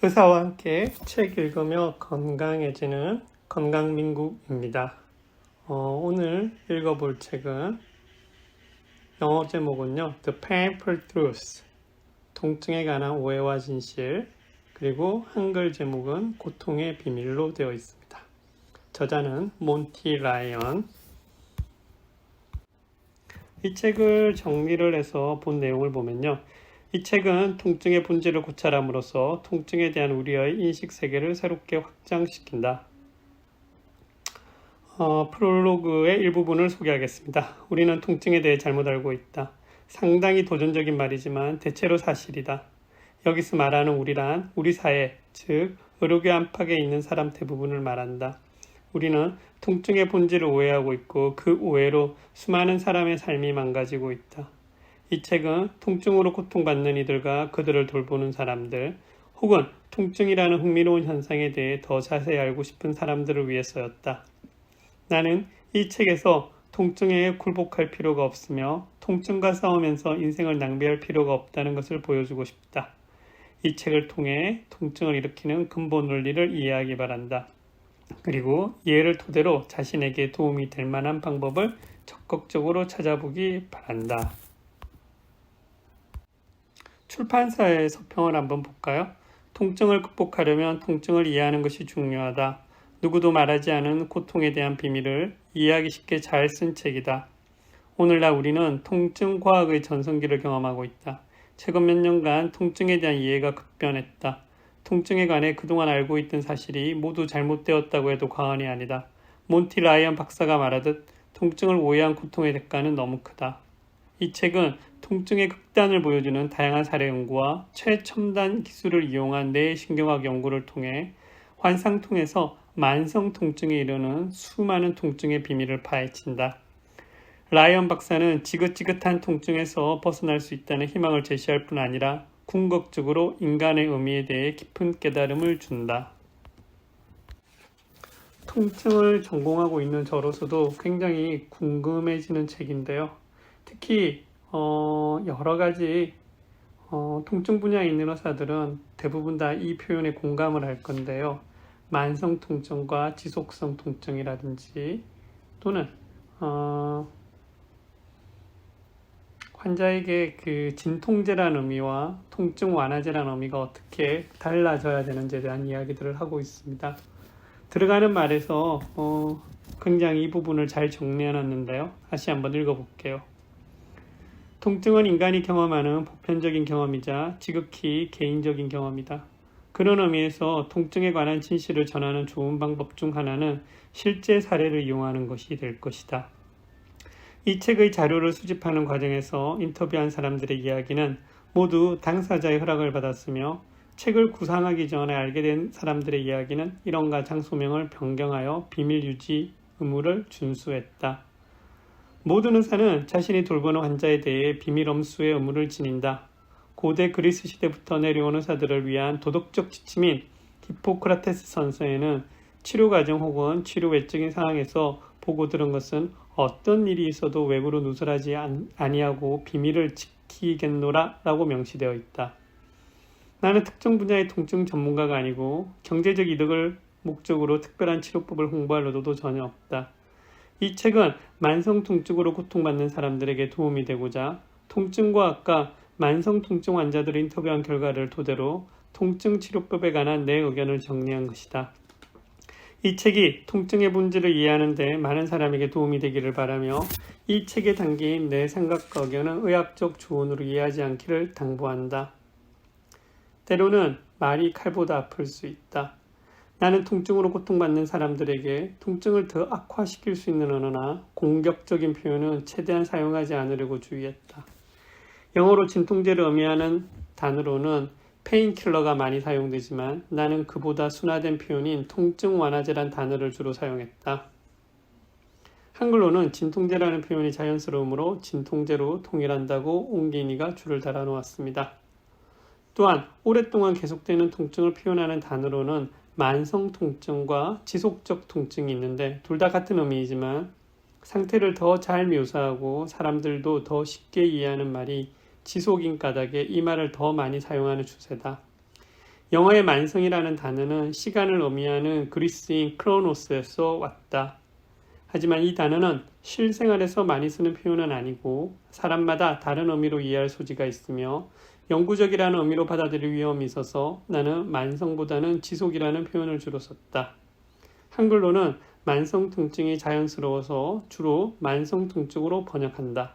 의사와 함께 책 읽으며 건강해지는 건강민국입니다. 오늘 읽어볼 책은 영어 제목은요, The Painful Truth, 통증에 관한 오해와 진실, 그리고 한글 제목은 고통의 비밀로 되어 있습니다. 저자는 몬티 라이언. 이 책을 정리를 해서 본 내용을 보면요, 이 책은 통증의 본질을 고찰함으로써 통증에 대한 우리의 인식 세계를 새롭게 확장시킨다. 프롤로그의 일부분을 소개하겠습니다. 우리는 통증에 대해 잘못 알고 있다. 상당히 도전적인 말이지만 대체로 사실이다. 여기서 말하는 우리란 우리 사회, 즉 의료계 안팎에 있는 사람 대부분을 말한다. 우리는 통증의 본질을 오해하고 있고 그 오해로 수많은 사람의 삶이 망가지고 있다. 이 책은 통증으로 고통받는 이들과 그들을 돌보는 사람들, 혹은 통증이라는 흥미로운 현상에 대해 더 자세히 알고 싶은 사람들을 위해 쓰였다. 나는 이 책에서 통증에 굴복할 필요가 없으며 통증과 싸우면서 인생을 낭비할 필요가 없다는 것을 보여주고 싶다. 이 책을 통해 통증을 일으키는 근본 원리를 이해하기 바란다. 그리고 이해를 토대로 자신에게 도움이 될 만한 방법을 적극적으로 찾아보기 바란다. 출판사의 서평을 한번 볼까요? 통증을 극복하려면 통증을 이해하는 것이 중요하다. 누구도 말하지 않은 고통에 대한 비밀을 이해하기 쉽게 잘 쓴 책이다. 오늘날 우리는 통증 과학의 전성기를 경험하고 있다. 최근 몇 년간 통증에 대한 이해가 급변했다. 통증에 관해 그동안 알고 있던 사실이 모두 잘못되었다고 해도 과언이 아니다. 몬티 라이언 박사가 말하듯 통증을 오해한 고통의 대가는 너무 크다. 이 책은 통증의 극단을 보여주는 다양한 사례 연구와 최첨단 기술을 이용한 뇌신경학 연구를 통해 환상통에서 만성 통증에 이르는 수많은 통증의 비밀을 파헤친다. 라이언 박사는 지긋지긋한 통증에서 벗어날 수 있다는 희망을 제시할 뿐 아니라 궁극적으로 인간의 의미에 대해 깊은 깨달음을 준다. 통증을 전공하고 있는 저로서도 굉장히 궁금해지는 책인데요. 특히 여러 가지 통증 분야에 있는 의사들은 대부분 다 이 표현에 공감을 할 건데요. 만성 통증과 지속성 통증이라든지 또는 환자에게 그 진통제라는 의미와 통증 완화제라는 의미가 어떻게 달라져야 되는지에 대한 이야기들을 하고 있습니다. 들어가는 말에서 굉장히 이 부분을 잘 정리해놨는데요. 다시 한번 읽어볼게요. 통증은 인간이 경험하는 보편적인 경험이자 지극히 개인적인 경험이다. 그런 의미에서 통증에 관한 진실을 전하는 좋은 방법 중 하나는 실제 사례를 이용하는 것이 될 것이다. 이 책의 자료를 수집하는 과정에서 인터뷰한 사람들의 이야기는 모두 당사자의 허락을 받았으며 책을 구상하기 전에 알게 된 사람들의 이야기는 이름과 장소명을 변경하여 비밀 유지 의무를 준수했다. 모든 의사는 자신이 돌보는 환자에 대해 비밀 엄수의 의무를 지닌다. 고대 그리스 시대부터 내려온 의사들을 위한 도덕적 지침인 히포크라테스 선서에는 치료 과정 혹은 치료 외적인 상황에서 보고 들은 것은 어떤 일이 있어도 외부로 누설하지 아니하고 비밀을 지키겠노라 라고 명시되어 있다. 나는 특정 분야의 통증 전문가가 아니고 경제적 이득을 목적으로 특별한 치료법을 홍보할 의도도 전혀 없다. 이 책은 만성 통증으로 고통받는 사람들에게 도움이 되고자 통증과학과 만성 통증 환자들을 인터뷰한 결과를 토대로 통증 치료법에 관한 내 의견을 정리한 것이다. 이 책이 통증의 본질을 이해하는 데 많은 사람에게 도움이 되기를 바라며 이 책에 담긴 내 생각과 의견은 의학적 조언으로 이해하지 않기를 당부한다. 때로는 말이 칼보다 아플 수 있다. 나는 통증으로 고통받는 사람들에게 통증을 더 악화시킬 수 있는 언어나 공격적인 표현은 최대한 사용하지 않으려고 주의했다. 영어로 진통제를 의미하는 단어로는 페인킬러가 많이 사용되지만 나는 그보다 순화된 표현인 통증 완화제란 단어를 주로 사용했다. 한글로는 진통제라는 표현이 자연스러우므로 진통제로 통일한다고 옹기니가 줄을 달아놓았습니다. 또한 오랫동안 계속되는 통증을 표현하는 단어로는 만성 통증과 지속적 통증이 있는데 둘 다 같은 의미이지만 상태를 더 잘 묘사하고 사람들도 더 쉽게 이해하는 말이 지속인 까닭에 이 말을 더 많이 사용하는 추세다. 영어의 만성이라는 단어는 시간을 의미하는 그리스인 크로노스에서 왔다. 하지만 이 단어는 실생활에서 많이 쓰는 표현은 아니고 사람마다 다른 의미로 이해할 소지가 있으며 영구적이라는 의미로 받아들일 위험이 있어서 나는 만성보다는 지속이라는 표현을 주로 썼다. 한글로는 만성 통증이 자연스러워서 주로 만성 통증으로 번역한다.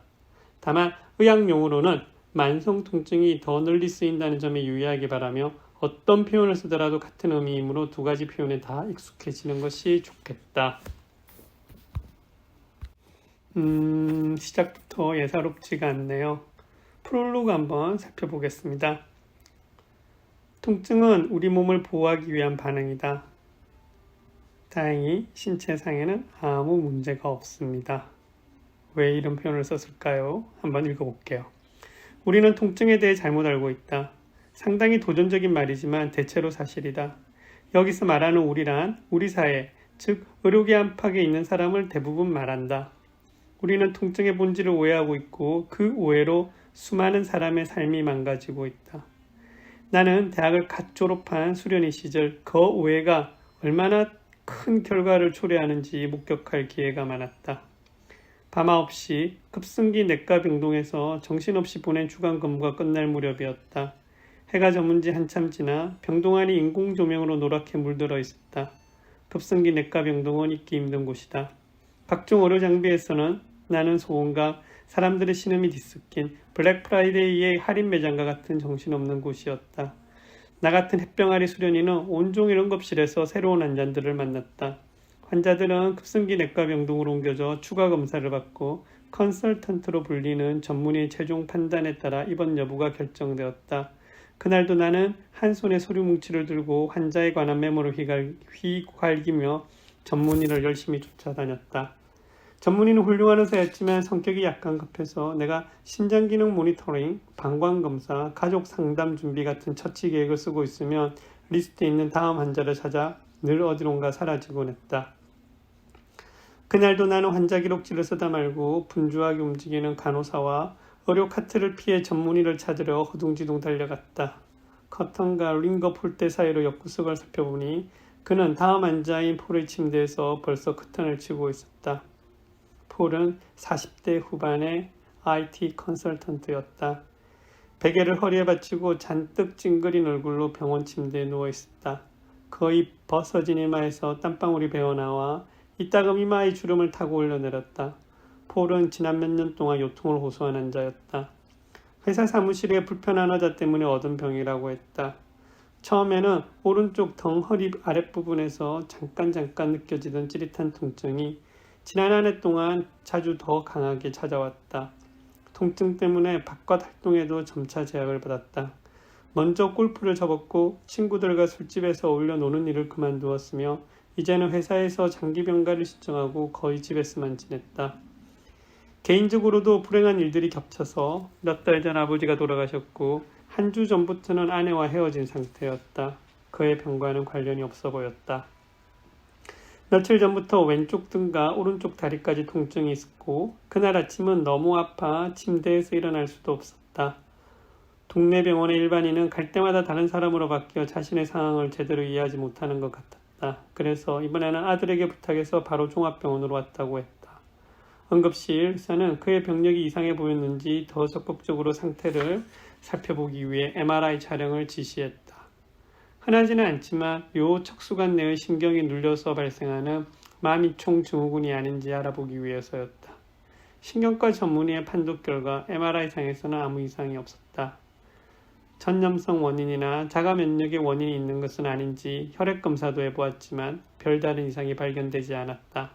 다만 의학용어로는 만성 통증이 더 널리 쓰인다는 점에 유의하기 바라며 어떤 표현을 쓰더라도 같은 의미이므로 두 가지 표현에 다 익숙해지는 것이 좋겠다. 시작부터 예사롭지가 않네요. 프롤로그 한번 살펴보겠습니다. 통증은 우리 몸을 보호하기 위한 반응이다. 다행히 신체상에는 아무 문제가 없습니다. 왜 이런 표현을 썼을까요? 한번 읽어볼게요. 우리는 통증에 대해 잘못 알고 있다. 상당히 도전적인 말이지만 대체로 사실이다. 여기서 말하는 우리란 우리 사회, 즉 의료계 안팎에 있는 사람을 대부분 말한다. 우리는 통증의 본질을 오해하고 있고 그 오해로 수많은 사람의 삶이 망가지고 있다. 나는 대학을 갓 졸업한 수련의 시절 그 오해가 얼마나 큰 결과를 초래하는지 목격할 기회가 많았다. 밤 9시 급성기 내과 병동에서 정신없이 보낸 주간 근무가 끝날 무렵이었다. 해가 저문 지 한참 지나 병동 안이 인공조명으로 노랗게 물들어 있었다. 급성기 내과 병동은 있기 힘든 곳이다. 각종 의료 장비에서는 나는 소음과 사람들의 신음이 뒤섞인 블랙 프라이데이의 할인 매장과 같은 정신없는 곳이었다. 나 같은 햇병아리 수련이는 온종일 응급실에서 새로운 환자들을 만났다. 환자들은 급성기 내과 병동으로 옮겨져 추가 검사를 받고 컨설턴트로 불리는 전문의 최종 판단에 따라 입원 여부가 결정되었다. 그날도 나는 한 손에 서류 뭉치를 들고 환자에 관한 메모를 휘갈기며 전문의를 열심히 쫓아다녔다. 전문의는 훌륭한 의사였지만 성격이 약간 급해서 내가 신장기능 모니터링, 방광검사, 가족 상담 준비 같은 처치 계획을 쓰고 있으면 리스트에 있는 다음 환자를 찾아 늘 어디론가 사라지곤 했다. 그날도 나는 환자 기록지를 쓰다 말고 분주하게 움직이는 간호사와 의료 카트를 피해 전문의를 찾으려 허둥지둥 달려갔다. 커튼과 링거 폴대 사이로 옆구석을 살펴보니 그는 다음 환자인 폴의 침대에서 벌써 커튼을 치고 있었다. 폴은 40대 후반의 IT 컨설턴트였다. 베개를 허리에 받치고 잔뜩 찡그린 얼굴로 병원 침대에 누워 있었다. 거의 벗어진 이마에서 땀방울이 배어나와 이따금 이마의 주름을 타고 올려내렸다. 폴은 지난 몇 년 동안 요통을 호소한 환자였다. 회사 사무실에 불편한 의자 때문에 얻은 병이라고 했다. 처음에는 오른쪽 덩허리 아랫부분에서 잠깐 느껴지던 찌릿한 통증이 지난 한 해 동안 자주 더 강하게 찾아왔다. 통증 때문에 바깥 활동에도 점차 제약을 받았다. 먼저 골프를 접었고 친구들과 술집에서 어울려 노는 일을 그만두었으며 이제는 회사에서 장기 병가를 신청하고 거의 집에서만 지냈다. 개인적으로도 불행한 일들이 겹쳐서 몇 달 전 아버지가 돌아가셨고 한 주 전부터는 아내와 헤어진 상태였다. 그의 병과는 관련이 없어 보였다. 며칠 전부터 왼쪽 등과 오른쪽 다리까지 통증이 있었고 그날 아침은 너무 아파 침대에서 일어날 수도 없었다. 동네 병원의 일반인은 갈 때마다 다른 사람으로 바뀌어 자신의 상황을 제대로 이해하지 못하는 것 같았다. 그래서 이번에는 아들에게 부탁해서 바로 종합병원으로 왔다고 했다. 응급실 의사는 그의 병력이 이상해 보였는지 더 적극적으로 상태를 살펴보기 위해 MRI 촬영을 지시했다. 흔하지는 않지만 요 척수관 내의 신경이 눌려서 발생하는 마미총 증후군이 아닌지 알아보기 위해서였다. 신경과 전문의의 판독 결과 MRI상에서는 아무 이상이 없었다. 전염성 원인이나 자가 면역의 원인이 있는 것은 아닌지 혈액검사도 해보았지만 별다른 이상이 발견되지 않았다.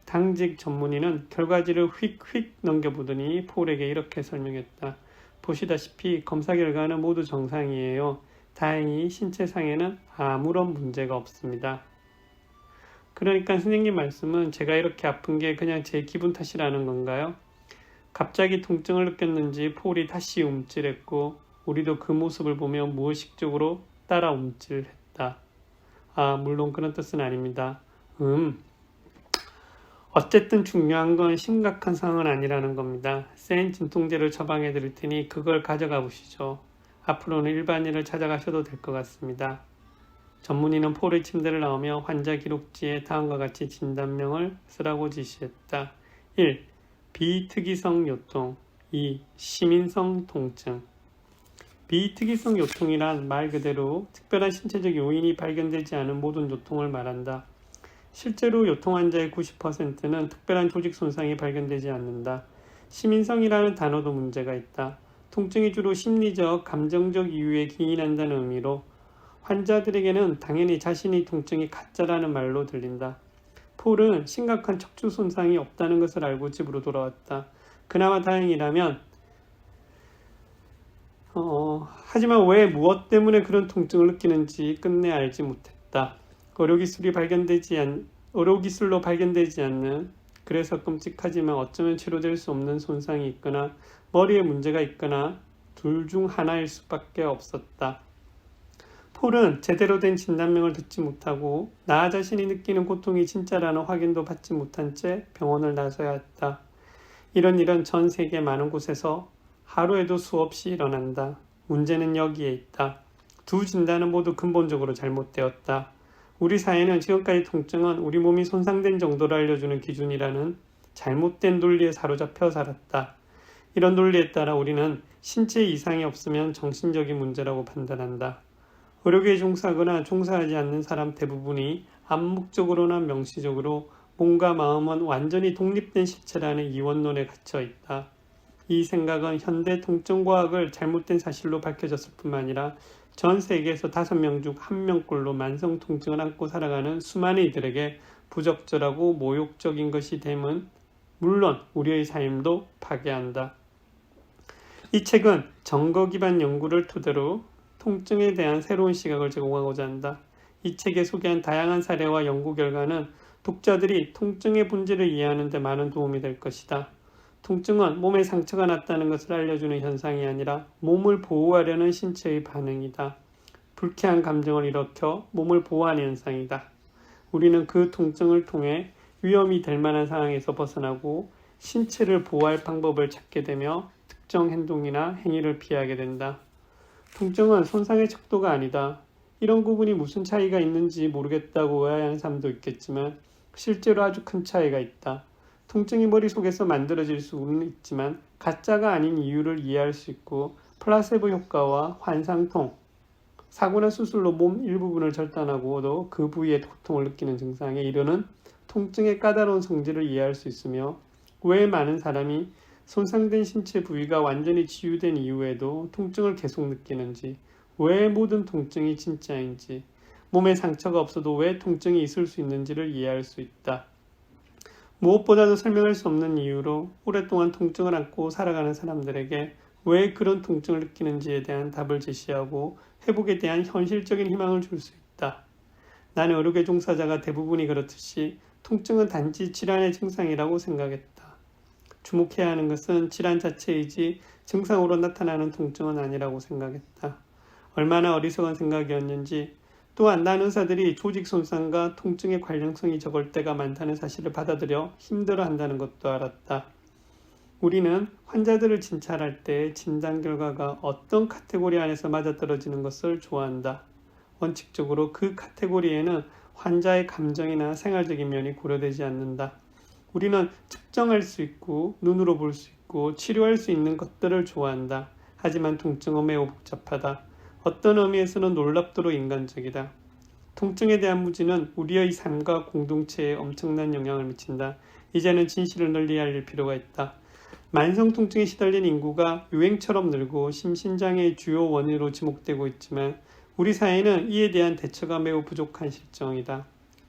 당직 전문의는 결과지를 휙휙 넘겨보더니 폴에게 이렇게 설명했다. 보시다시피 검사 결과는 모두 정상이에요. 다행히 신체상에는 아무런 문제가 없습니다. 그러니까 선생님 말씀은 제가 이렇게 아픈 게 그냥 제 기분 탓이라는 건가요? 갑자기 통증을 느꼈는지 폴이 다시 움찔했고 우리도 그 모습을 보며 무의식적으로 따라 움찔했다. 물론 그런 뜻은 아닙니다. 어쨌든 중요한 건 심각한 상황은 아니라는 겁니다. 센 진통제를 처방해 드릴 테니 그걸 가져가 보시죠. 앞으로는 일반인을 찾아가셔도 될 것 같습니다. 전문의는 폴의 침대를 나오며 환자 기록지에 다음과 같이 진단명을 쓰라고 지시했다. 1. 비특이성 요통. 2. 시민성 통증. 비특이성 요통이란 말 그대로 특별한 신체적 요인이 발견되지 않은 모든 요통을 말한다. 실제로 요통 환자의 90%는 특별한 조직 손상이 발견되지 않는다. 시민성이라는 단어도 문제가 있다. 통증이 주로 심리적, 감정적 이유에 기인한다는 의미로 환자들에게는 당연히 자신이 통증이 가짜라는 말로 들린다. 폴은 심각한 척추 손상이 없다는 것을 알고 집으로 돌아왔다. 그나마 다행이라면 하지만 왜 무엇 때문에 그런 통증을 느끼는지 끝내 알지 못했다. 의료기술로 발견되지 않는 그래서 끔찍하지만 어쩌면 치료될 수 없는 손상이 있거나 머리에 문제가 있거나 둘 중 하나일 수밖에 없었다. 폴은 제대로 된 진단명을 듣지 못하고 나 자신이 느끼는 고통이 진짜라는 확인도 받지 못한 채 병원을 나서야 했다. 이런 일은 전 세계 많은 곳에서 하루에도 수없이 일어난다. 문제는 여기에 있다. 두 진단은 모두 근본적으로 잘못되었다. 우리 사회는 지금까지 통증은 우리 몸이 손상된 정도를 알려주는 기준이라는 잘못된 논리에 사로잡혀 살았다. 이런 논리에 따라 우리는 신체 이상이 없으면 정신적인 문제라고 판단한다. 의료계에 종사하거나 종사하지 않는 사람 대부분이 암묵적으로나 명시적으로 몸과 마음은 완전히 독립된 실체라는 이원론에 갇혀 있다. 이 생각은 현대 통증과학을 잘못된 사실로 밝혀졌을 뿐만 아니라 전 세계에서 5명 중 1명꼴로 만성 통증을 안고 살아가는 수많은 이들에게 부적절하고 모욕적인 것이 됨은 물론 우리의 삶도 파괴한다. 이 책은 증거 기반 연구를 토대로 통증에 대한 새로운 시각을 제공하고자 한다. 이 책에 소개한 다양한 사례와 연구 결과는 독자들이 통증의 본질을 이해하는 데 많은 도움이 될 것이다. 통증은 몸에 상처가 났다는 것을 알려주는 현상이 아니라 몸을 보호하려는 신체의 반응이다. 불쾌한 감정을 일으켜 몸을 보호하는 현상이다. 우리는 그 통증을 통해 위험이 될 만한 상황에서 벗어나고 신체를 보호할 방법을 찾게 되며 특정 행동이나 행위를 피하게 된다. 통증은 손상의 척도가 아니다. 이런 구분이 무슨 차이가 있는지 모르겠다고 오해하는 사람도 있겠지만 실제로 아주 큰 차이가 있다. 통증이 머릿속에서 만들어질 수는 있지만 가짜가 아닌 이유를 이해할 수 있고 플라세보 효과와 환상통, 사고나 수술로 몸 일부분을 절단하고도 그 부위에 고통을 느끼는 증상에 이르는 통증의 까다로운 성질을 이해할 수 있으며 왜 많은 사람이 손상된 신체 부위가 완전히 치유된 이후에도 통증을 계속 느끼는지, 왜 모든 통증이 진짜인지, 몸에 상처가 없어도 왜 통증이 있을 수 있는지를 이해할 수 있다. 무엇보다도 설명할 수 없는 이유로 오랫동안 통증을 안고 살아가는 사람들에게 왜 그런 통증을 느끼는지에 대한 답을 제시하고 회복에 대한 현실적인 희망을 줄 수 있다. 나는 의료계 종사자가 대부분이 그렇듯이 통증은 단지 질환의 증상이라고 생각했다. 주목해야 하는 것은 질환 자체이지 증상으로 나타나는 통증은 아니라고 생각했다. 얼마나 어리석은 생각이었는지, 또한 난 의사들이 조직 손상과 통증의 관련성이 적을 때가 많다는 사실을 받아들여 힘들어한다는 것도 알았다. 우리는 환자들을 진찰할 때 진단 결과가 어떤 카테고리 안에서 맞아떨어지는 것을 좋아한다. 원칙적으로 그 카테고리에는 환자의 감정이나 생활적인 면이 고려되지 않는다. 우리는 측정할 수 있고 눈으로 볼 수 있고 치료할 수 있는 것들을 좋아한다. 하지만 통증은 매우 복잡하다. 어떤 의미에서는 놀랍도록 인간적이다. 통증에 대한 무지는 우리의 삶과 공동체에 엄청난 영향을 미친다. 이제는 진실을 널리 알릴 필요가 있다. 만성 통증에 시달린 인구가 유행처럼 늘고 심신장애의 주요 원인으로 지목되고 있지만 우리 사회는 이에 대한 대처가 매우 부족한 실정이다.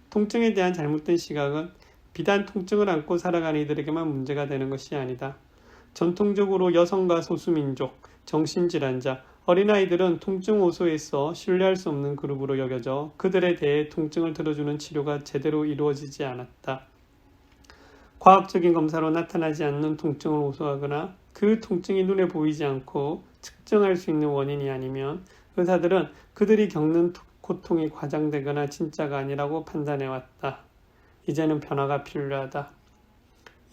통증에 대한 잘못된 시각은 비단 통증을 안고 살아가는 이들에게만 문제가 되는 것이 아니다. 전통적으로 여성과 소수민족, 정신질환자, 어린아이들은 통증 호소에서 신뢰할 수 없는 그룹으로 여겨져 그들에 대해 통증을 들어주는 치료가 제대로 이루어지지 않았다. 과학적인 검사로 나타나지 않는 통증을 호소하거나 그 통증이 눈에 보이지 않고 측정할 수 있는 원인이 아니면 의사들은 그들이 겪는 고통이 과장되거나 진짜가 아니라고 판단해왔다. 이제는 변화가 필요하다.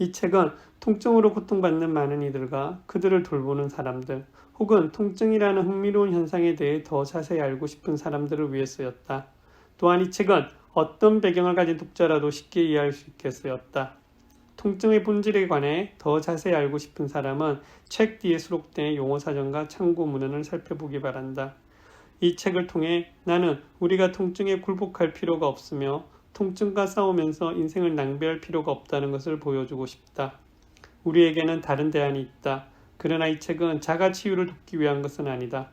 이 책은 통증으로 고통받는 많은 이들과 그들을 돌보는 사람들, 혹은 통증이라는 흥미로운 현상에 대해 더 자세히 알고 싶은 사람들을 위해 쓰였다. 또한 이 책은 어떤 배경을 가진 독자라도 쉽게 이해할 수 있게 쓰였다. 통증의 본질에 관해 더 자세히 알고 싶은 사람은 책 뒤에 수록된 용어사전과 참고 문헌을 살펴보기 바란다. 이 책을 통해 나는 우리가 통증에 굴복할 필요가 없으며 통증과 싸우면서 인생을 낭비할 필요가 없다는 것을 보여주고 싶다. 우리에게는 다른 대안이 있다. 그러나 이 책은 자가치유를 돕기 위한 것은 아니다.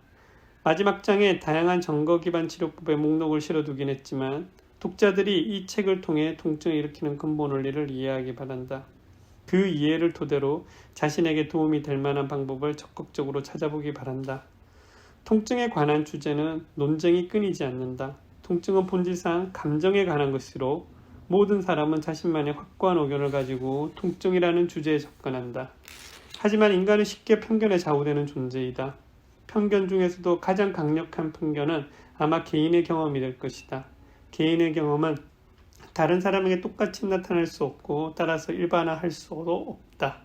마지막 장에 다양한 정거 기반 치료법의 목록을 실어두긴 했지만 독자들이 이 책을 통해 통증을 일으키는 근본 원리를 이해하기 바란다. 그 이해를 토대로 자신에게 도움이 될 만한 방법을 적극적으로 찾아보기 바란다. 통증에 관한 주제는 논쟁이 끊이지 않는다. 통증은 본질상 감정에 관한 것이로 모든 사람은 자신만의 확고한 의견을 가지고 통증이라는 주제에 접근한다. 하지만 인간은 쉽게 편견에 좌우되는 존재이다. 편견 중에서도 가장 강력한 편견은 아마 개인의 경험이 될 것이다. 개인의 경험은 다른 사람에게 똑같이 나타날 수 없고 따라서 일반화할 수도 없다.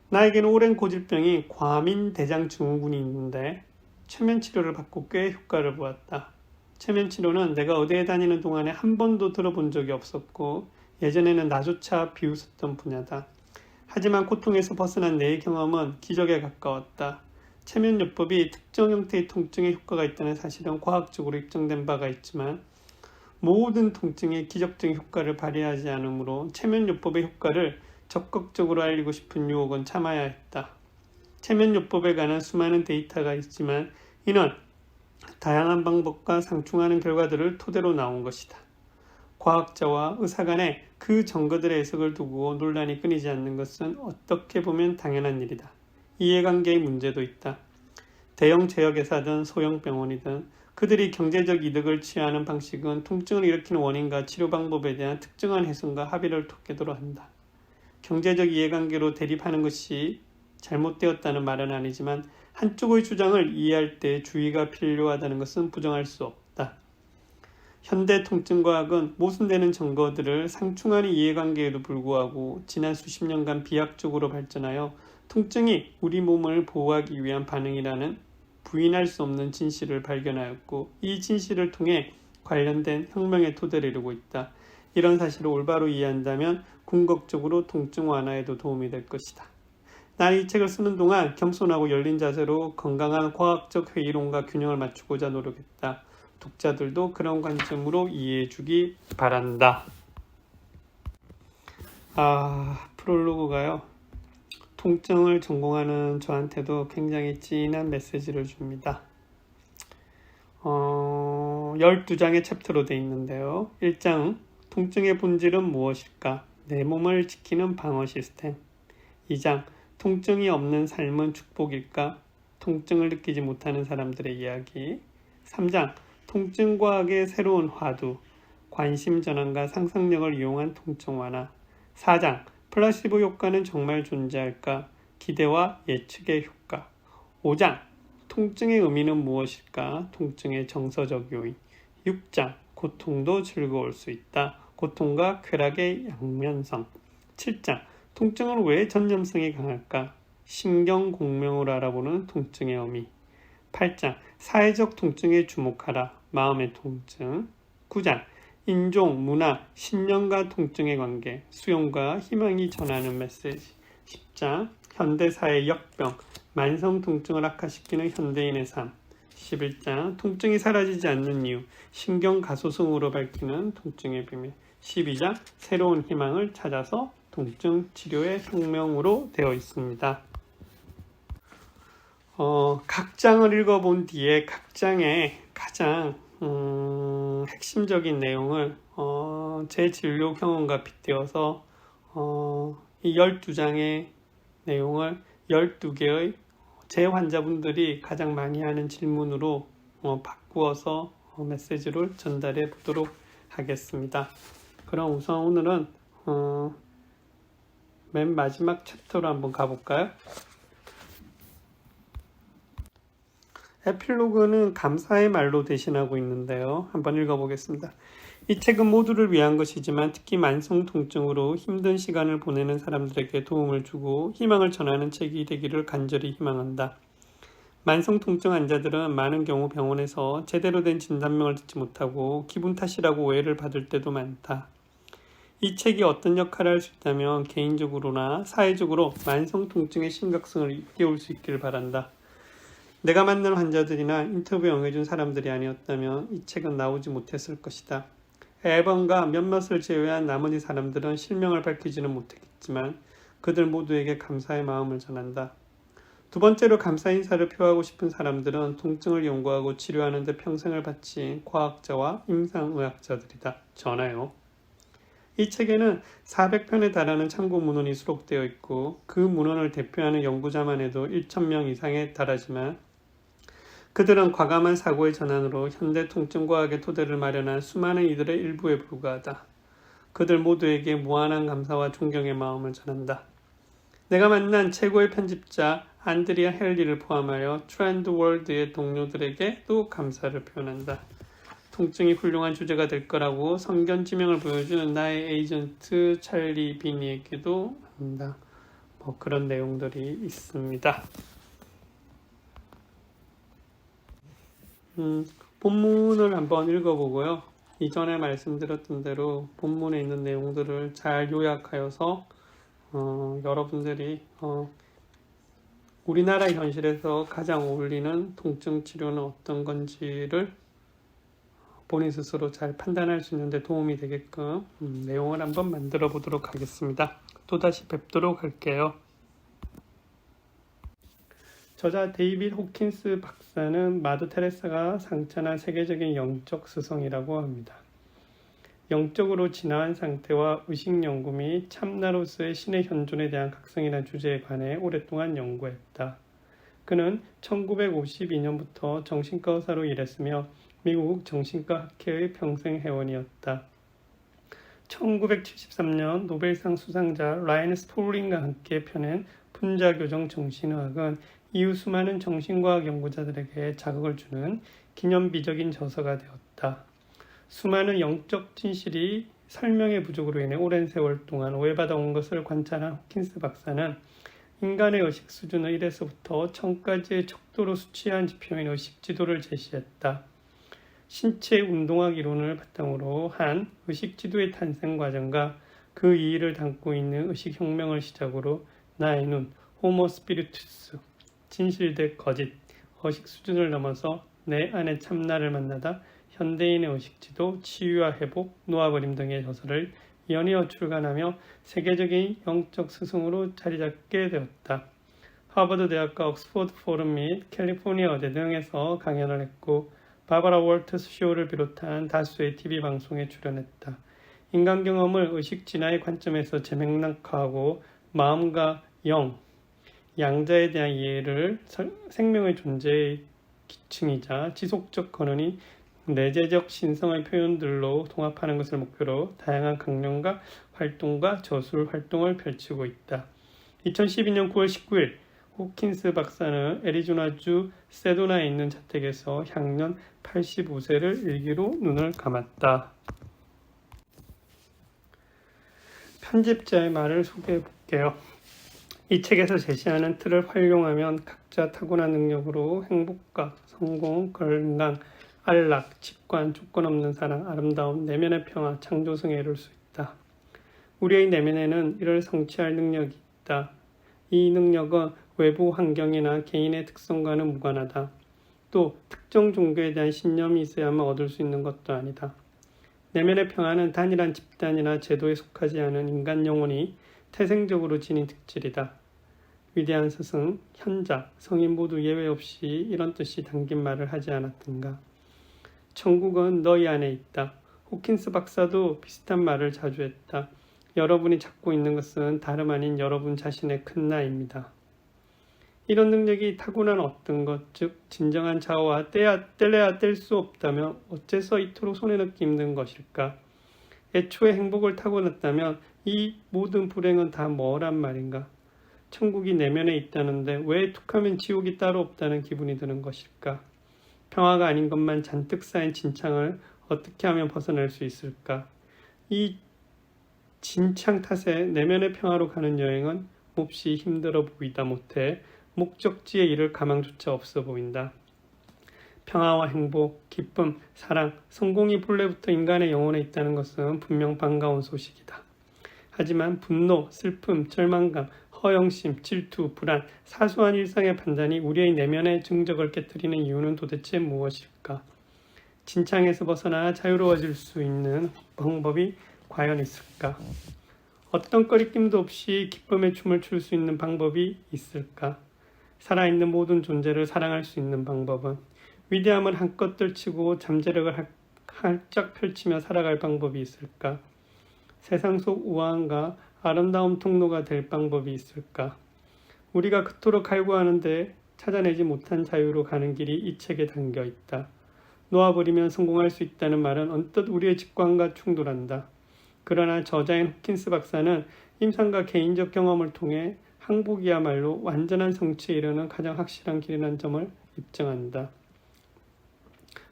나에게는 오랜 고질병인 과민대장증후군이 있는데 최면 치료를 받고 꽤 효과를 보았다. 최면 치료는 내가 의대에 다니는 동안에 한 번도 들어본 적이 없었고 예전에는 나조차 비웃었던 분야다. 하지만 고통에서 벗어난 내 경험은 기적에 가까웠다. 최면요법이 특정 형태의 통증에 효과가 있다는 사실은 과학적으로 입증된 바가 있지만 모든 통증에 기적적인 효과를 발휘하지 않으므로 최면요법의 효과를 적극적으로 알리고 싶은 유혹은 참아야 했다. 최면요법에 관한 수많은 데이터가 있지만 이는 다양한 방법과 상충하는 결과들을 토대로 나온 것이다. 과학자와 의사 간에 그 증거들의 해석을 두고 논란이 끊이지 않는 것은 어떻게 보면 당연한 일이다. 이해관계의 문제도 있다. 대형 제약회사든 소형 병원이든 그들이 경제적 이득을 취하는 방식은 통증을 일으키는 원인과 치료 방법에 대한 특정한 해석과 합의를 토대로 한다. 경제적 이해관계로 대립하는 것이 잘못되었다는 말은 아니지만 한쪽의 주장을 이해할 때 주의가 필요하다는 것은 부정할 수 없다. 현대 통증과학은 모순되는 증거들을 상충하는 이해관계에도 불구하고 지난 수십 년간 비약적으로 발전하여 통증이 우리 몸을 보호하기 위한 반응이라는 부인할 수 없는 진실을 발견하였고 이 진실을 통해 관련된 혁명의 토대를 이루고 있다. 이런 사실을 올바로 이해한다면 궁극적으로 통증 완화에도 도움이 될 것이다. 나는 이 책을 쓰는 동안 겸손하고 열린 자세로 건강한 과학적 회의론과 균형을 맞추고자 노력했다. 독자들도 그런 관점으로 이해해주기 바란다. 프롤로그가요. 통증을 전공하는 저한테도 굉장히 진한 메시지를 줍니다. 12장의 챕터로 되어 있는데요. 1장, 통증의 본질은 무엇일까? 내 몸을 지키는 방어 시스템. 2장, 통증이 없는 삶은 축복일까? 통증을 느끼지 못하는 사람들의 이야기. 3장, 통증과학의 새로운 화두, 관심 전환과 상상력을 이용한 통증 완화. 4장, 플라시보 효과는 정말 존재할까? 기대와 예측의 효과. 5장, 통증의 의미는 무엇일까? 통증의 정서적 요인. 6장, 고통도 즐거울 수 있다. 고통과 쾌락의 양면성. 7장, 통증은 왜 전염성이 강할까? 신경공명으로 알아보는 통증의 의미. 8장, 사회적 통증에 주목하라. 마음의 통증. 9장, 인종, 문화, 신념과 통증의 관계. 수용과 희망이 전하는 메시지. 10장, 현대사회 역병, 만성 통증을 악화시키는 현대인의 삶. 11장, 통증이 사라지지 않는 이유, 신경가소성으로 밝히는 통증의 비밀. 12장, 새로운 희망을 찾아서 통증 치료의 혁명으로 되어 있습니다. 각 장을 읽어본 뒤에 각 장의 가장 핵심적인 내용을 제 진료 경험과 빗대어서 이 12장의 내용을 12개의 제 환자분들이 가장 많이 하는 질문으로 바꾸어서 메시지를 전달해 보도록 하겠습니다. 그럼 우선 오늘은 맨 마지막 챕터로 한번 가볼까요? 에필로그는 감사의 말로 대신하고 있는데요. 한번 읽어보겠습니다. 이 책은 모두를 위한 것이지만 특히 만성 통증으로 힘든 시간을 보내는 사람들에게 도움을 주고 희망을 전하는 책이 되기를 간절히 희망한다. 만성 통증 환자들은 많은 경우 병원에서 제대로 된 진단명을 듣지 못하고 기분 탓이라고 오해를 받을 때도 많다. 이 책이 어떤 역할을 할 수 있다면 개인적으로나 사회적으로 만성 통증의 심각성을 일깨울 수 있기를 바란다. 내가 만난 환자들이나 인터뷰에 응해준 사람들이 아니었다면 이 책은 나오지 못했을 것이다. 앨범과 몇몇을 제외한 나머지 사람들은 실명을 밝히지는 못했지만 그들 모두에게 감사의 마음을 전한다. 두 번째로 감사 인사를 표하고 싶은 사람들은 통증을 연구하고 치료하는 데 평생을 바친 과학자와 임상의학자들이다. 전하요. 이 책에는 400편에 달하는 참고 문헌이 수록되어 있고 그 문헌을 대표하는 연구자만 해도 1,000명 이상에 달하지만 그들은 과감한 사고의 전환으로 현대 통증과학의 토대를 마련한 수많은 이들의 일부에 불과하다. 그들 모두에게 무한한 감사와 존경의 마음을 전한다. 내가 만난 최고의 편집자 안드리아 헬리를 포함하여 트렌드월드의 동료들에게도 감사를 표현한다. 통증이 훌륭한 주제가 될 거라고 선견지명을 보여주는 나의 에이전트 찰리 비니에게도 한다. 그런 내용들이 있습니다. 본문을 한번 읽어보고요. 이전에 말씀드렸던 대로 본문에 있는 내용들을 잘 요약하여서 여러분들이 우리나라 현실에서 가장 어울리는 통증 치료는 어떤 건지를 본인 스스로 잘 판단할 수 있는데 도움이 되게끔 내용을 한번 만들어 보도록 하겠습니다. 또다시 뵙도록 할게요. 저자 데이빗 호킨스 박사는 마더 테레사가 상처난 세계적인 영적 스승이라고 합니다. 영적으로 진화한 상태와 의식 연구 및 참나로서의 신의 현존에 대한 각성이라는 주제에 관해 오랫동안 연구했다. 그는 1952년부터 정신과 의사로 일했으며 미국 정신과 학회의 평생 회원이었다. 1973년 노벨상 수상자 라이언 스폴링과 함께 펴낸 분자교정 정신의학은 이후 수많은 정신과학 연구자들에게 자극을 주는 기념비적인 저서가 되었다. 수많은 영적 진실이 설명의 부족으로 인해 오랜 세월 동안 오해받아 온 것을 관찰한 호킨스 박사는 인간의 의식 수준의 1에서부터 1000까지의 척도로 수치한 지표인 의식지도를 제시했다. 신체 운동학 이론을 바탕으로 한 의식지도의 탄생 과정과 그 이의를 담고 있는 의식혁명을 시작으로 나의 눈, 호모 스피리투스, 진실 대 거짓, 의식 수준을 넘어서 내 안의 참나를 만나다 현대인의 의식지도, 치유와 회복, 놓아버림 등의 저서를 연이어 출간하며 세계적인 영적 스승으로 자리잡게 되었다. 하버드 대학과 옥스퍼드 포럼 및 캘리포니아 의대 등에서 강연을 했고 바바라 월터스 쇼를 비롯한 다수의 TV 방송에 출연했다. 인간 경험을 의식 진화의 관점에서 재맥락화하고 마음과 영, 양자에 대한 이해를 생명의 존재의 기층이자 지속적 근원이 내재적 신성의 표현들로 통합하는 것을 목표로 다양한 강연과 활동과 저술 활동을 펼치고 있다. 2012년 9월 19일 호킨스 박사는 애리조나주 세도나에 있는 자택에서 향년 85세를 일기로 눈을 감았다. 편집자의 말을 소개해 볼게요. 이 책에서 제시하는 틀을 활용하면 각자 타고난 능력으로 행복과 성공, 건강, 안락, 직관, 조건 없는 사랑, 아름다움, 내면의 평화, 창조성에 이룰 수 있다. 우리의 내면에는 이를 성취할 능력이 있다. 이 능력은 외부 환경이나 개인의 특성과는 무관하다. 또 특정 종교에 대한 신념이 있어야만 얻을 수 있는 것도 아니다. 내면의 평화는 단일한 집단이나 제도에 속하지 않은 인간 영혼이 태생적으로 지닌 특질이다. 위대한 스승, 현자, 성인 모두 예외 없이 이런 뜻이 담긴 말을 하지 않았던가. 천국은 너희 안에 있다. 호킨스 박사도 비슷한 말을 자주 했다. 여러분이 찾고 있는 것은 다름 아닌 여러분 자신의 큰 나입니다. 이런 능력이 타고난 어떤 것, 즉 진정한 자아와 뗄래야 뗄 수 없다면 어째서 이토록 손에 넣기 힘든 것일까? 애초에 행복을 타고났다면 이 모든 불행은 다 뭐란 말인가? 천국이 내면에 있다는데 왜 툭하면 지옥이 따로 없다는 기분이 드는 것일까? 평화가 아닌 것만 잔뜩 쌓인 진창을 어떻게 하면 벗어날 수 있을까? 이 진창 탓에 내면의 평화로 가는 여행은 몹시 힘들어 보이다 못해 목적지에 이를 가망조차 없어 보인다. 평화와 행복, 기쁨, 사랑, 성공이 본래부터 인간의 영혼에 있다는 것은 분명 반가운 소식이다. 하지만 분노, 슬픔, 절망감, 허영심, 질투, 불안, 사소한 일상의 판단이 우리의 내면의 정적을 깨뜨리는 이유는 도대체 무엇일까? 진창에서 벗어나 자유로워질 수 있는 방법이 과연 있을까? 어떤 꺼리낌도 없이 기쁨의 춤을 출 수 있는 방법이 있을까? 살아있는 모든 존재를 사랑할 수 있는 방법은 위대함을 한껏 떨치고 잠재력을 활짝 펼치며 살아갈 방법이 있을까? 세상 속 우아함과 아름다움 통로가 될 방법이 있을까? 우리가 그토록 갈구하는데 찾아내지 못한 자유로 가는 길이 이 책에 담겨 있다. 놓아버리면 성공할 수 있다는 말은 언뜻 우리의 직관과 충돌한다. 그러나 저자인 호킨스 박사는 임상과 개인적 경험을 통해 항복이야말로 완전한 성취에 이르는 가장 확실한 길이라는 점을 입증한다.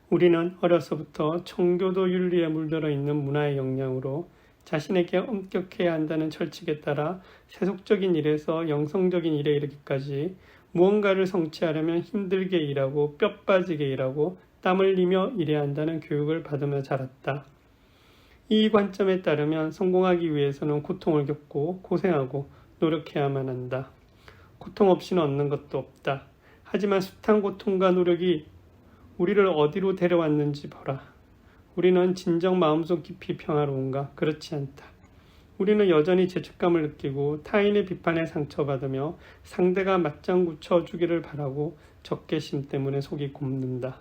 우리는 어려서부터 청교도 윤리에 물들어 있는 문화의 영향으로 자신에게 엄격해야 한다는 철칙에 따라 세속적인 일에서 영성적인 일에 이르기까지 무언가를 성취하려면 힘들게 일하고 뼈 빠지게 일하고 땀 흘리며 일해야 한다는 교육을 받으며 자랐다. 이 관점에 따르면 성공하기 위해서는 고통을 겪고 고생하고 노력해야만 한다. 고통 없이는 얻는 것도 없다. 하지만 숱한 고통과 노력이 우리를 어디로 데려왔는지 보라. 우리는 진정 마음속 깊이 평화로운가? 그렇지 않다. 우리는 여전히 죄책감을 느끼고 타인의 비판에 상처받으며 상대가 맞장구 쳐주기를 바라고 적개심 때문에 속이 곱는다.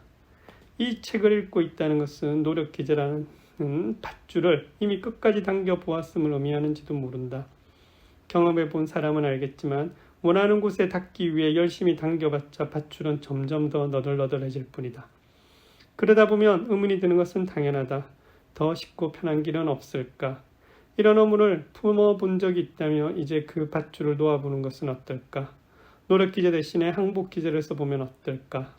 이 책을 읽고 있다는 것은 노력 기제라는 밧줄을 이미 끝까지 당겨 보았음을 의미하는지도 모른다. 경험해 본 사람은 알겠지만 원하는 곳에 닿기 위해 열심히 당겨봤자 밧줄은 점점 더 너덜너덜해질 뿐이다. 그러다 보면 의문이 드는 것은 당연하다. 더 쉽고 편한 길은 없을까? 이런 의문을 품어본 적이 있다면 이제 그 밧줄을 놓아보는 것은 어떨까? 노력 기제 대신에 항복 기제를 써보면 어떨까?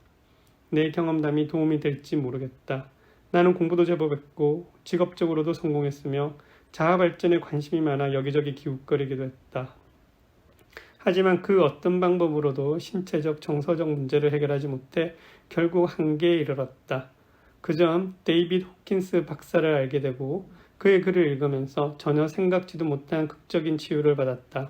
내 경험담이 도움이 될지 모르겠다. 나는 공부도 제법 했고 직업적으로도 성공했으며 자아 발전에 관심이 많아 여기저기 기웃거리기도 했다. 하지만 그 어떤 방법으로도 신체적, 정서적 문제를 해결하지 못해 결국 한계에 이르렀다. 그 점 데이빗 호킨스 박사를 알게 되고 그의 글을 읽으면서 전혀 생각지도 못한 극적인 치유를 받았다.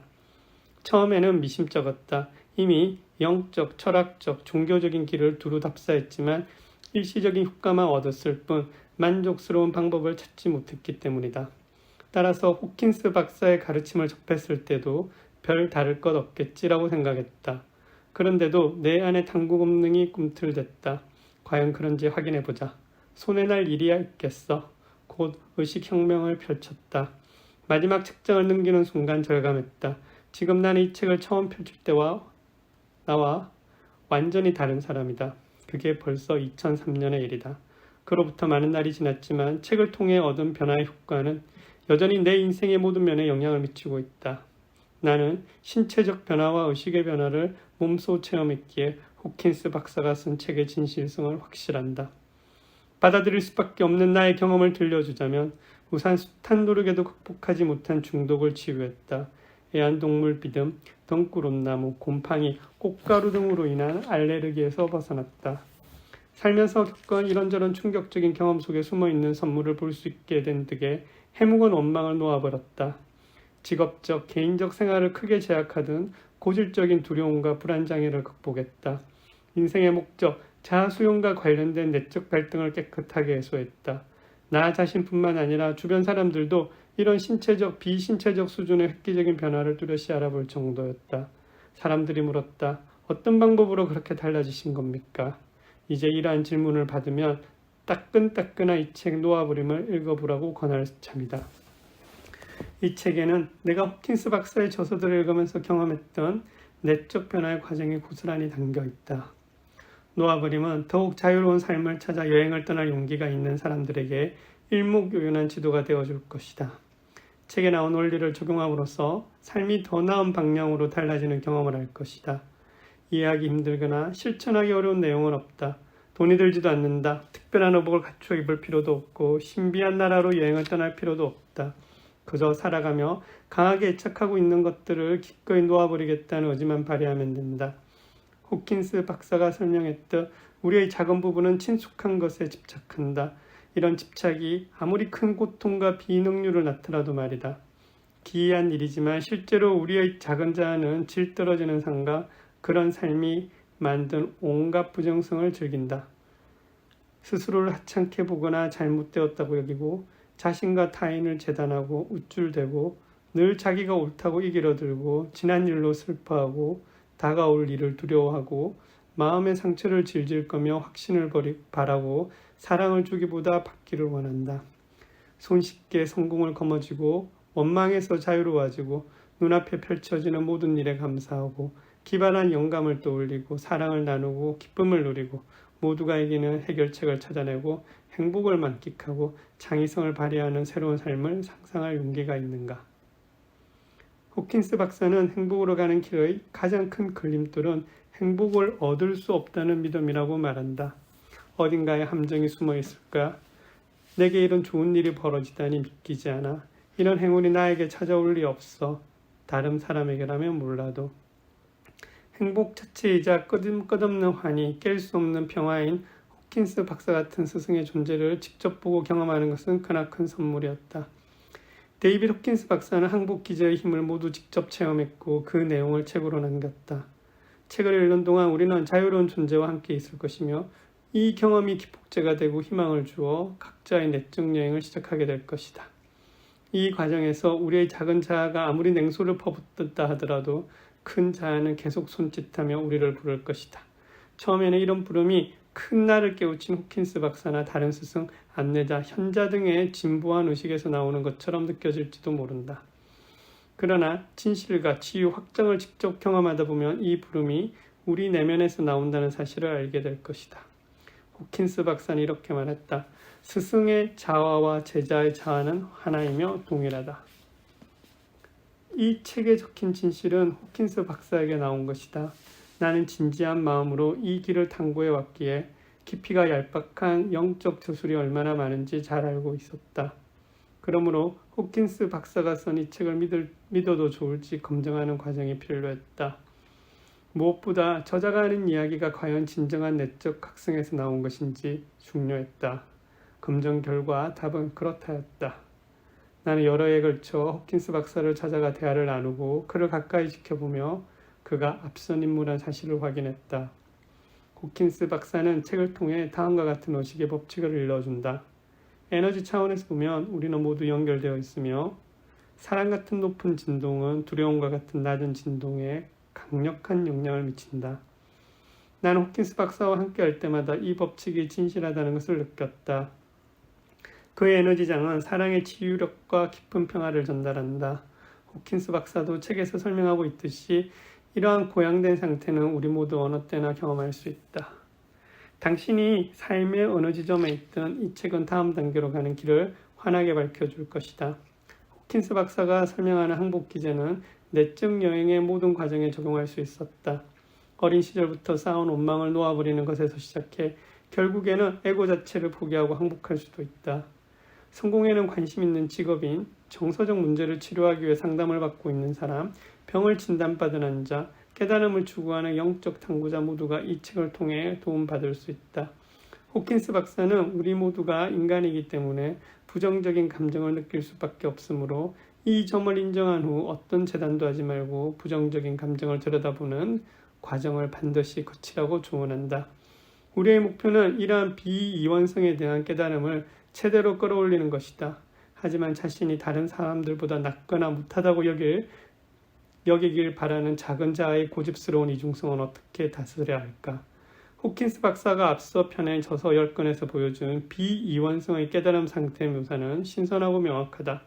처음에는 미심쩍었다. 이미 영적, 철학적, 종교적인 길을 두루 답사했지만 일시적인 효과만 얻었을 뿐 만족스러운 방법을 찾지 못했기 때문이다. 따라서 호킨스 박사의 가르침을 접했을 때도 별 다를 것 없겠지라고 생각했다. 그런데도 내 안의 탐구 본능이 꿈틀댔다. 과연 그런지 확인해보자. 손에 날 일이야 있겠어. 곧 의식혁명을 펼쳤다. 마지막 책장을 넘기는 순간 절감했다. 지금 나는 이 책을 처음 펼칠 때와 나와 완전히 다른 사람이다. 그게 벌써 2003년의 일이다. 그로부터 많은 날이 지났지만 책을 통해 얻은 변화의 효과는 여전히 내 인생의 모든 면에 영향을 미치고 있다. 나는 신체적 변화와 의식의 변화를 몸소 체험했기에 호킨스 박사가 쓴 책의 진실성을 확실한다. 받아들일 수밖에 없는 나의 경험을 들려주자면 우선 숱한 노력에도 극복하지 못한 중독을 치유했다. 애완동물 비듬, 덩굴온나무, 곰팡이, 꽃가루 등으로 인한 알레르기에서 벗어났다. 살면서 겪은 이런저런 충격적인 경험 속에 숨어있는 선물을 볼 수 있게 된 득에 해묵은 원망을 놓아버렸다. 직업적, 개인적 생활을 크게 제약하던 고질적인 두려움과 불안장애를 극복했다. 인생의 목적, 자아수용과 관련된 내적 갈등을 깨끗하게 해소했다. 나 자신뿐만 아니라 주변 사람들도 이런 신체적, 비신체적 수준의 획기적인 변화를 뚜렷이 알아볼 정도였다. 사람들이 물었다. 어떤 방법으로 그렇게 달라지신 겁니까? 이제 이러한 질문을 받으면 따끈따끈한 이 책 놓아버림을 읽어보라고 권할 참이다. 이 책에는 내가 호킨스 박사의 저서들을 읽으면서 경험했던 내적 변화의 과정이 고스란히 담겨 있다. 놓아버림은 더욱 자유로운 삶을 찾아 여행을 떠날 용기가 있는 사람들에게 일목요연한 지도가 되어줄 것이다. 책에 나온 원리를 적용함으로써 삶이 더 나은 방향으로 달라지는 경험을 할 것이다. 이해하기 힘들거나 실천하기 어려운 내용은 없다. 돈이 들지도 않는다. 특별한 의복을 갖추어 입을 필요도 없고 신비한 나라로 여행을 떠날 필요도 없다. 그저 살아가며 강하게 애착하고 있는 것들을 기꺼이 놓아버리겠다는 의지만 발휘하면 된다. 호킨스 박사가 설명했듯 우리의 작은 부분은 친숙한 것에 집착한다. 이런 집착이 아무리 큰 고통과 비능률을 나타나도 말이다. 기이한 일이지만 실제로 우리의 작은 자아는 질 떨어지는 삶과 그런 삶이 만든 온갖 부정성을 즐긴다. 스스로를 하찮게 보거나 잘못되었다고 여기고 자신과 타인을 재단하고 우쭐대고 늘 자기가 옳다고 이기려 들고 지난 일로 슬퍼하고 다가올 일을 두려워하고 마음의 상처를 질질 거며 확신을 바라고 사랑을 주기보다 받기를 원한다. 손쉽게 성공을 거머쥐고 원망에서 자유로워지고 눈앞에 펼쳐지는 모든 일에 감사하고 기발한 영감을 떠올리고 사랑을 나누고 기쁨을 누리고 모두가 이기는 해결책을 찾아내고 행복을 만끽하고 창의성을 발휘하는 새로운 삶을 상상할 용기가 있는가? 호킨스 박사는 행복으로 가는 길의 가장 큰 걸림돌은 행복을 얻을 수 없다는 믿음이라고 말한다. 어딘가에 함정이 숨어 있을까? 내게 이런 좋은 일이 벌어지다니 믿기지 않아. 이런 행운이 나에게 찾아올 리 없어. 다른 사람에게라면 몰라도. 행복 자체이자 끝없는 환희, 깰 수 없는 평화인 호킨스 박사 같은 스승의 존재를 직접 보고 경험하는 것은 크나큰 선물이었다. 데이빗 호킨스 박사는 항복 기제의 힘을 모두 직접 체험했고 그 내용을 책으로 남겼다. 책을 읽는 동안 우리는 자유로운 존재와 함께 있을 것이며 이 경험이 기폭제가 되고 희망을 주어 각자의 내적 여행을 시작하게 될 것이다. 이 과정에서 우리의 작은 자아가 아무리 냉소를 퍼붓는다 하더라도 큰 자아는 계속 손짓하며 우리를 부를 것이다. 처음에는 이런 부름이 큰 나를 깨우친 호킨스 박사나 다른 스승, 안내자, 현자 등의 진보한 의식에서 나오는 것처럼 느껴질지도 모른다. 그러나 진실과 치유, 확정을 직접 경험하다 보면 이 부름이 우리 내면에서 나온다는 사실을 알게 될 것이다. 호킨스 박사는 이렇게 말했다. 스승의 자아와 제자의 자아는 하나이며 동일하다. 이 책에 적힌 진실은 호킨스 박사에게 나온 것이다. 나는 진지한 마음으로 이 길을 탐구해 왔기에 깊이가 얄팍한 영적 저술이 얼마나 많은지 잘 알고 있었다. 그러므로 호킨스 박사가 쓴 이 책을 믿어도 좋을지 검증하는 과정이 필요했다. 무엇보다 저자가 하는 이야기가 과연 진정한 내적 각성에서 나온 것인지 중요했다. 검증 결과 답은 그렇다였다. 나는 여러 해에 걸쳐 호킨스 박사를 찾아가 대화를 나누고 그를 가까이 지켜보며 그가 앞선 인물한 사실을 확인했다. 호킨스 박사는 책을 통해 다음과 같은 의식의 법칙을 일러준다. 에너지 차원에서 보면 우리는 모두 연결되어 있으며 사랑 같은 높은 진동은 두려움과 같은 낮은 진동에 강력한 영향을 미친다. 나는 호킨스 박사와 함께 할 때마다 이 법칙이 진실하다는 것을 느꼈다. 그의 에너지장은 사랑의 치유력과 깊은 평화를 전달한다. 호킨스 박사도 책에서 설명하고 있듯이 이러한 고양된 상태는 우리 모두 어느 때나 경험할 수 있다. 당신이 삶의 어느 지점에 있든 이 책은 다음 단계로 가는 길을 환하게 밝혀줄 것이다. 호킨스 박사가 설명하는 항복 기제는 내적 여행의 모든 과정에 적용할 수 있었다. 어린 시절부터 쌓아온 원망을 놓아버리는 것에서 시작해 결국에는 에고 자체를 포기하고 항복할 수도 있다. 성공에는 관심 있는 직업인, 정서적 문제를 치료하기 위해 상담을 받고 있는 사람, 병을 진단받은 환자, 깨달음을 추구하는 영적 탐구자 모두가 이 책을 통해 도움받을 수 있다. 호킨스 박사는 우리 모두가 인간이기 때문에 부정적인 감정을 느낄 수밖에 없으므로 이 점을 인정한 후 어떤 재단도 하지 말고 부정적인 감정을 들여다보는 과정을 반드시 거치라고 조언한다. 우리의 목표는 이러한 비이원성에 대한 깨달음을 최대로 끌어올리는 것이다. 하지만 자신이 다른 사람들보다 낫거나 못하다고 여기길 바라는 작은 자아의 고집스러운 이중성은 어떻게 다스려야 할까? 호킨스 박사가 앞서 편의 저서 10권에서 보여준 비이원성의 깨달음 상태 묘사는 신선하고 명확하다.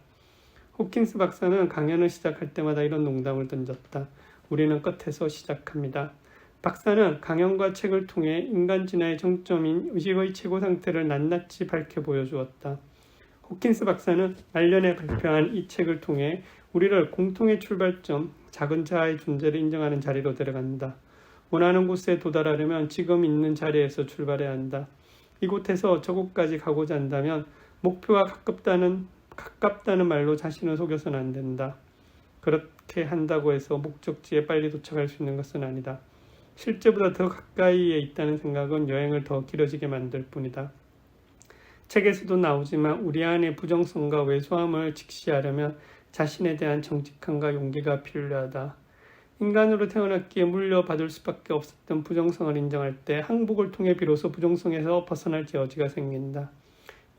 호킨스 박사는 강연을 시작할 때마다 이런 농담을 던졌다. 우리는 끝에서 시작합니다. 박사는 강연과 책을 통해 인간 진화의 정점인 의식의 최고 상태를 낱낱이 밝혀 보여주었다. 호킨스 박사는 말년에 발표한 이 책을 통해 우리를 공통의 출발점, 작은 자아의 존재를 인정하는 자리로 데려간다. 원하는 곳에 도달하려면 지금 있는 자리에서 출발해야 한다. 이곳에서 저곳까지 가고자 한다면 목표가 가깝다는 말로 자신을 속여서는 안 된다. 그렇게 한다고 해서 목적지에 빨리 도착할 수 있는 것은 아니다. 실제보다 더 가까이에 있다는 생각은 여행을 더 길어지게 만들 뿐이다. 책에서도 나오지만 우리 안의 부정성과 왜소함을 직시하려면 자신에 대한 정직함과 용기가 필요하다. 인간으로 태어났기에 물려받을 수밖에 없었던 부정성을 인정할 때 항복을 통해 비로소 부정성에서 벗어날 여지가 생긴다.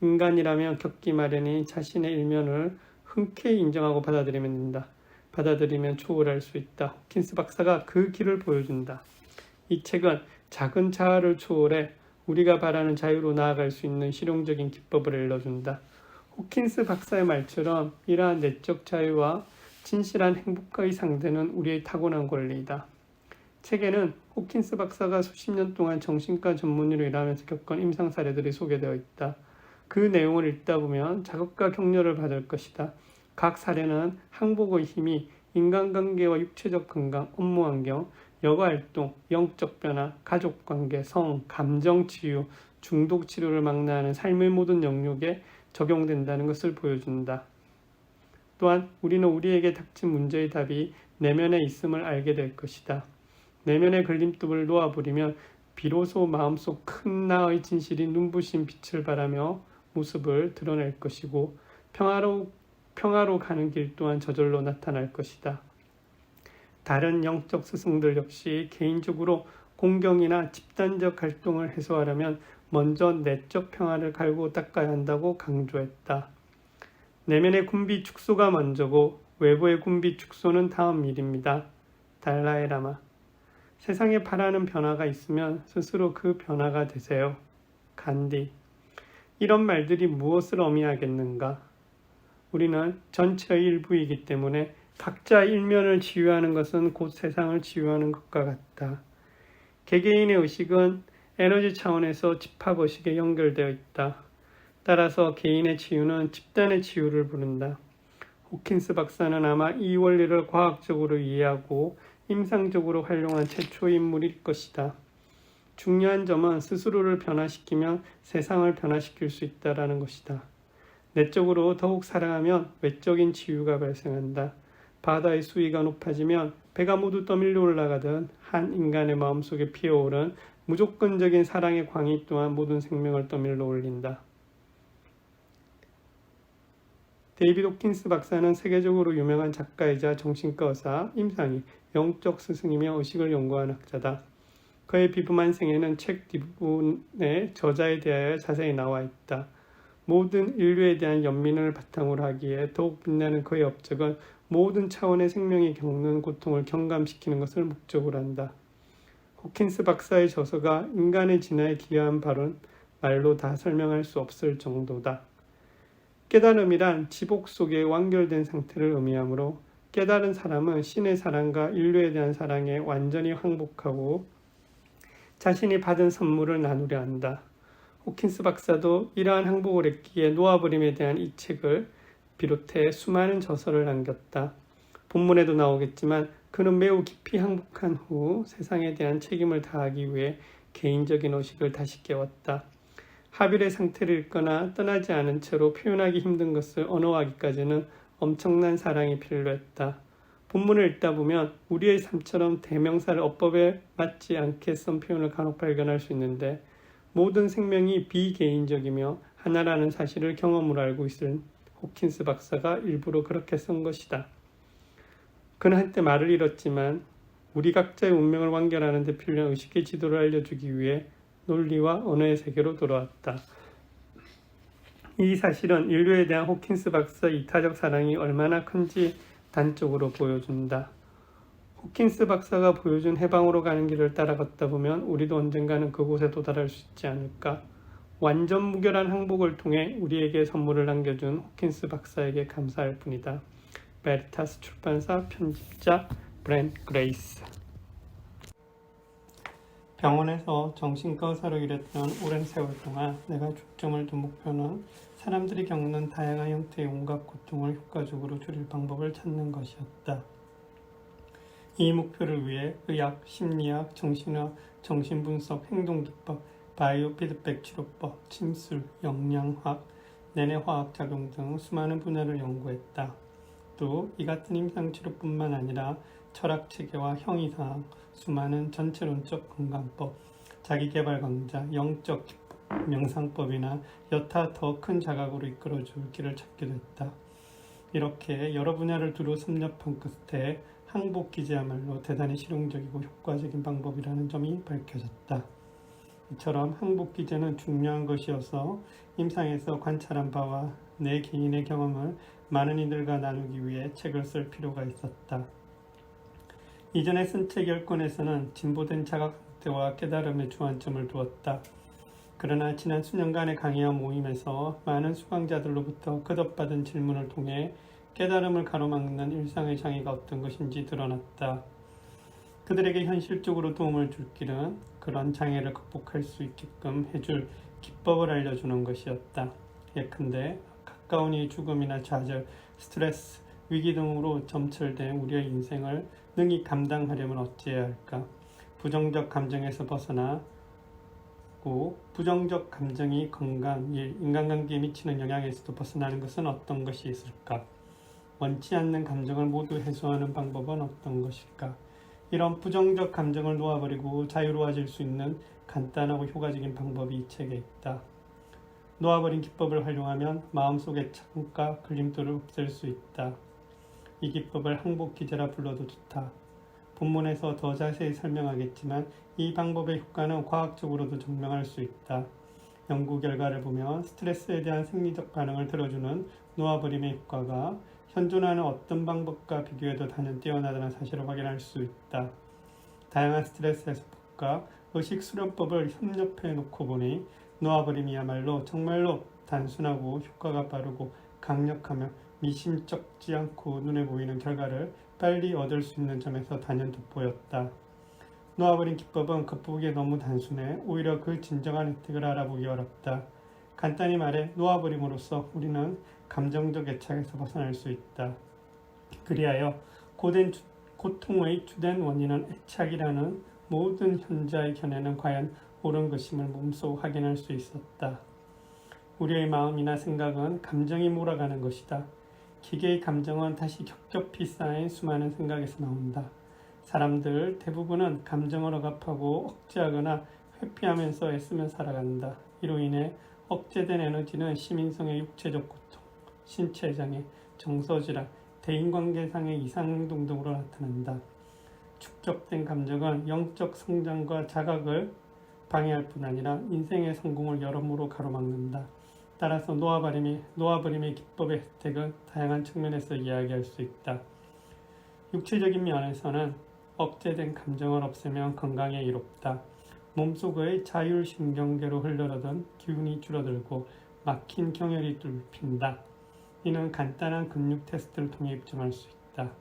인간이라면 겪기 마련인 자신의 일면을 흔쾌히 인정하고 받아들이면 된다. 받아들이면 초월할 수 있다. 호킨스 박사가 그 길을 보여준다. 이 책은 작은 자아를 초월해 우리가 바라는 자유로 나아갈 수 있는 실용적인 기법을 일러준다. 호킨스 박사의 말처럼 이러한 내적 자유와 진실한 행복과의 상대는 우리의 타고난 권리이다. 책에는 호킨스 박사가 수십 년 동안 정신과 전문의로 일하면서 겪은 임상 사례들이 소개되어 있다. 그 내용을 읽다 보면 자극과 격려를 받을 것이다. 각 사례는 항복의 힘이 인간관계와 육체적 건강, 업무 환경, 여가활동, 영적 변화, 가족관계, 성, 감정 치유, 중독 치료를 망라하는 삶의 모든 영역에 적용된다는 것을 보여준다. 또한 우리는 우리에게 닥친 문제의 답이 내면에 있음을 알게 될 것이다. 내면의 걸림돌을 놓아버리면 비로소 마음속 큰 나의 진실이 눈부신 빛을 발하며 모습을 드러낼 것이고 평화로 가는 길 또한 저절로 나타날 것이다. 다른 영적 스승들 역시 개인적으로 공경이나 집단적 갈등을 해소하려면 먼저 내적 평화를 갈고 닦아야 한다고 강조했다. 내면의 군비 축소가 먼저고 외부의 군비 축소는 다음 일입니다. 달라이 라마. 세상에 바라는 변화가 있으면 스스로 그 변화가 되세요. 간디. 이런 말들이 무엇을 의미하겠는가? 우리는 전체의 일부이기 때문에 각자 일면을 치유하는 것은 곧 세상을 치유하는 것과 같다. 개개인의 의식은 에너지 차원에서 집합의식에 연결되어 있다. 따라서 개인의 치유는 집단의 치유를 부른다. 호킨스 박사는 아마 이 원리를 과학적으로 이해하고 임상적으로 활용한 최초의 인물일 것이다. 중요한 점은 스스로를 변화시키면 세상을 변화시킬 수 있다는 것이다. 내적으로 더욱 사랑하면 외적인 치유가 발생한다. 바다의 수위가 높아지면 배가 모두 떠밀려 올라가듯 한 인간의 마음속에 피어오른 무조건적인 사랑의 광이 또한 모든 생명을 떠밀러 올린다. 데이비드 호킨스 박사는 세계적으로 유명한 작가이자 정신과 의사, 임상의, 영적 스승이며 의식을 연구한 학자다. 그의 비브만 생에는 책 뒷부분에 저자에 대하여 자세히 나와 있다. 모든 인류에 대한 연민을 바탕으로 하기에 더욱 빛나는 그의 업적은 모든 차원의 생명이 겪는 고통을 경감시키는 것을 목적으로 한다. 호킨스 박사의 저서가 인간의 진화에 기여한 바는 말로 다 설명할 수 없을 정도다. 깨달음이란 지복 속에 완결된 상태를 의미하므로 깨달은 사람은 신의 사랑과 인류에 대한 사랑에 완전히 항복하고 자신이 받은 선물을 나누려 한다. 호킨스 박사도 이러한 항복을 했기에 놓아버림에 대한 이 책을 비롯해 수많은 저서를 남겼다. 본문에도 나오겠지만 그는 매우 깊이 항복한 후 세상에 대한 책임을 다하기 위해 개인적인 의식을 다시 깨웠다. 하빌의 상태를 읽거나 떠나지 않은 채로 표현하기 힘든 것을 언어화하기까지는 엄청난 사랑이 필요했다. 본문을 읽다 보면 우리의 삶처럼 대명사를 어법에 맞지 않게 쓴 표현을 간혹 발견할 수 있는데 모든 생명이 비개인적이며 하나라는 사실을 경험으로 알고 있을 호킨스 박사가 일부러 그렇게 쓴 것이다. 그는 한때 말을 잃었지만 우리 각자의 운명을 완결하는 데 필요한 의식의 지도를 알려주기 위해 논리와 언어의 세계로 돌아왔다. 이 사실은 인류에 대한 호킨스 박사의 이타적 사랑이 얼마나 큰지 단적으로 보여준다. 호킨스 박사가 보여준 해방으로 가는 길을 따라갔다 보면 우리도 언젠가는 그곳에 도달할 수 있지 않을까. 완전 무결한 항복을 통해 우리에게 선물을 남겨준 호킨스 박사에게 감사할 뿐이다. 베리타스 출판사 편집자 브랜 그레이스. 병원에서 정신과 의사로 일했던 오랜 세월 동안 내가 중점을 둔 목표는 사람들이 겪는 다양한 형태의 온갖 고통을 효과적으로 줄일 방법을 찾는 것이었다. 이 목표를 위해 의학, 심리학, 정신의학, 정신분석, 행동기법, 바이오 피드백 치료법, 침술, 영양학, 내내화학작용 등 수많은 분야를 연구했다. 또 이 같은 임상치료뿐만 아니라 철학체계와 형이사학, 수많은 전체론적 건강법, 자기개발 강좌, 영적 기법, 명상법이나 여타 더 큰 자각으로 이끌어줄 길을 찾게 됐다. 이렇게 여러 분야를 두루 섭렵한 끝에 항복기제야말로 대단히 실용적이고 효과적인 방법이라는 점이 밝혀졌다. 이처럼 항복기제는 중요한 것이어서 임상에서 관찰한 바와 내 개인의 경험을 많은 이들과 나누기 위해 책을 쓸 필요가 있었다. 이전에 쓴 책 10권에서는 진보된 자각 상태와 깨달음에 주안점을 두었다. 그러나 지난 수년간의 강의와 모임에서 많은 수강자들로부터 거듭받은 질문을 통해 깨달음을 가로막는 일상의 장애가 어떤 것인지 드러났다. 그들에게 현실적으로 도움을 줄 길은 그런 장애를 극복할 수 있게끔 해줄 기법을 알려주는 것이었다. 예컨대 가까운 이의 죽음이나 좌절, 스트레스, 위기 등으로 점철된 우리의 인생을 능히 감당하려면 어찌해야 할까? 부정적 감정에서 벗어나 부정적 감정이 건강, 일, 인간관계에 미치는 영향에서도 벗어나는 것은 어떤 것이 있을까? 원치 않는 감정을 모두 해소하는 방법은 어떤 것일까? 이런 부정적 감정을 놓아버리고 자유로워질 수 있는 간단하고 효과적인 방법이 이 책에 있다. 놓아버린 기법을 활용하면 마음속의 착각과 걸림돌을 없앨 수 있다. 이 기법을 항복기제라 불러도 좋다. 본문에서 더 자세히 설명하겠지만 이 방법의 효과는 과학적으로도 증명할 수 있다. 연구 결과를 보면 스트레스에 대한 생리적 반응을 들어주는 놓아버림의 효과가 현존하는 어떤 방법과 비교해도 단연 뛰어나다는 사실을 확인할 수 있다. 다양한 스트레스 해소법과 의식 수련법을 협력해 놓고 보니 놓아버림이야말로 정말로 단순하고 효과가 빠르고 강력하며 미심쩍지 않고 눈에 보이는 결과를 빨리 얻을 수 있는 점에서 단연 돋보였다. 놓아버린 기법은 겉보기에 너무 단순해 오히려 그 진정한 혜택을 알아보기 어렵다. 간단히 말해 놓아버림으로써 우리는 감정적 애착에서 벗어날 수 있다. 그리하여 고통의 주된 원인은 애착이라는 모든 현자의 견해는 과연 옳은 것임을 몸소 확인할 수 있었다. 우리의 마음이나 생각은 감정이 몰아가는 것이다. 기계의 감정은 다시 겹겹이 쌓인 수많은 생각에서 나온다. 사람들 대부분은 감정을 억압하고 억제하거나 회피하면서 애쓰며 살아간다. 이로 인해 억제된 에너지는 시민성의 육체적 고통, 신체장애, 정서질환, 대인관계상의 이상행동 등으로 나타난다. 축적된 감정은 영적 성장과 자각을 방해할 뿐 아니라 인생의 성공을 여러모로 가로막는다. 따라서 놓아버림의 기법의 혜택은 다양한 측면에서 이야기할 수 있다. 육체적인 면에서는 억제된 감정을 없애면 건강에 이롭다. 몸속의 자율신경계로 흘러오던 기운이 줄어들고 막힌 경혈이 뚫힌다. 이는 간단한 근육 테스트를 통해 입증할 수 있다.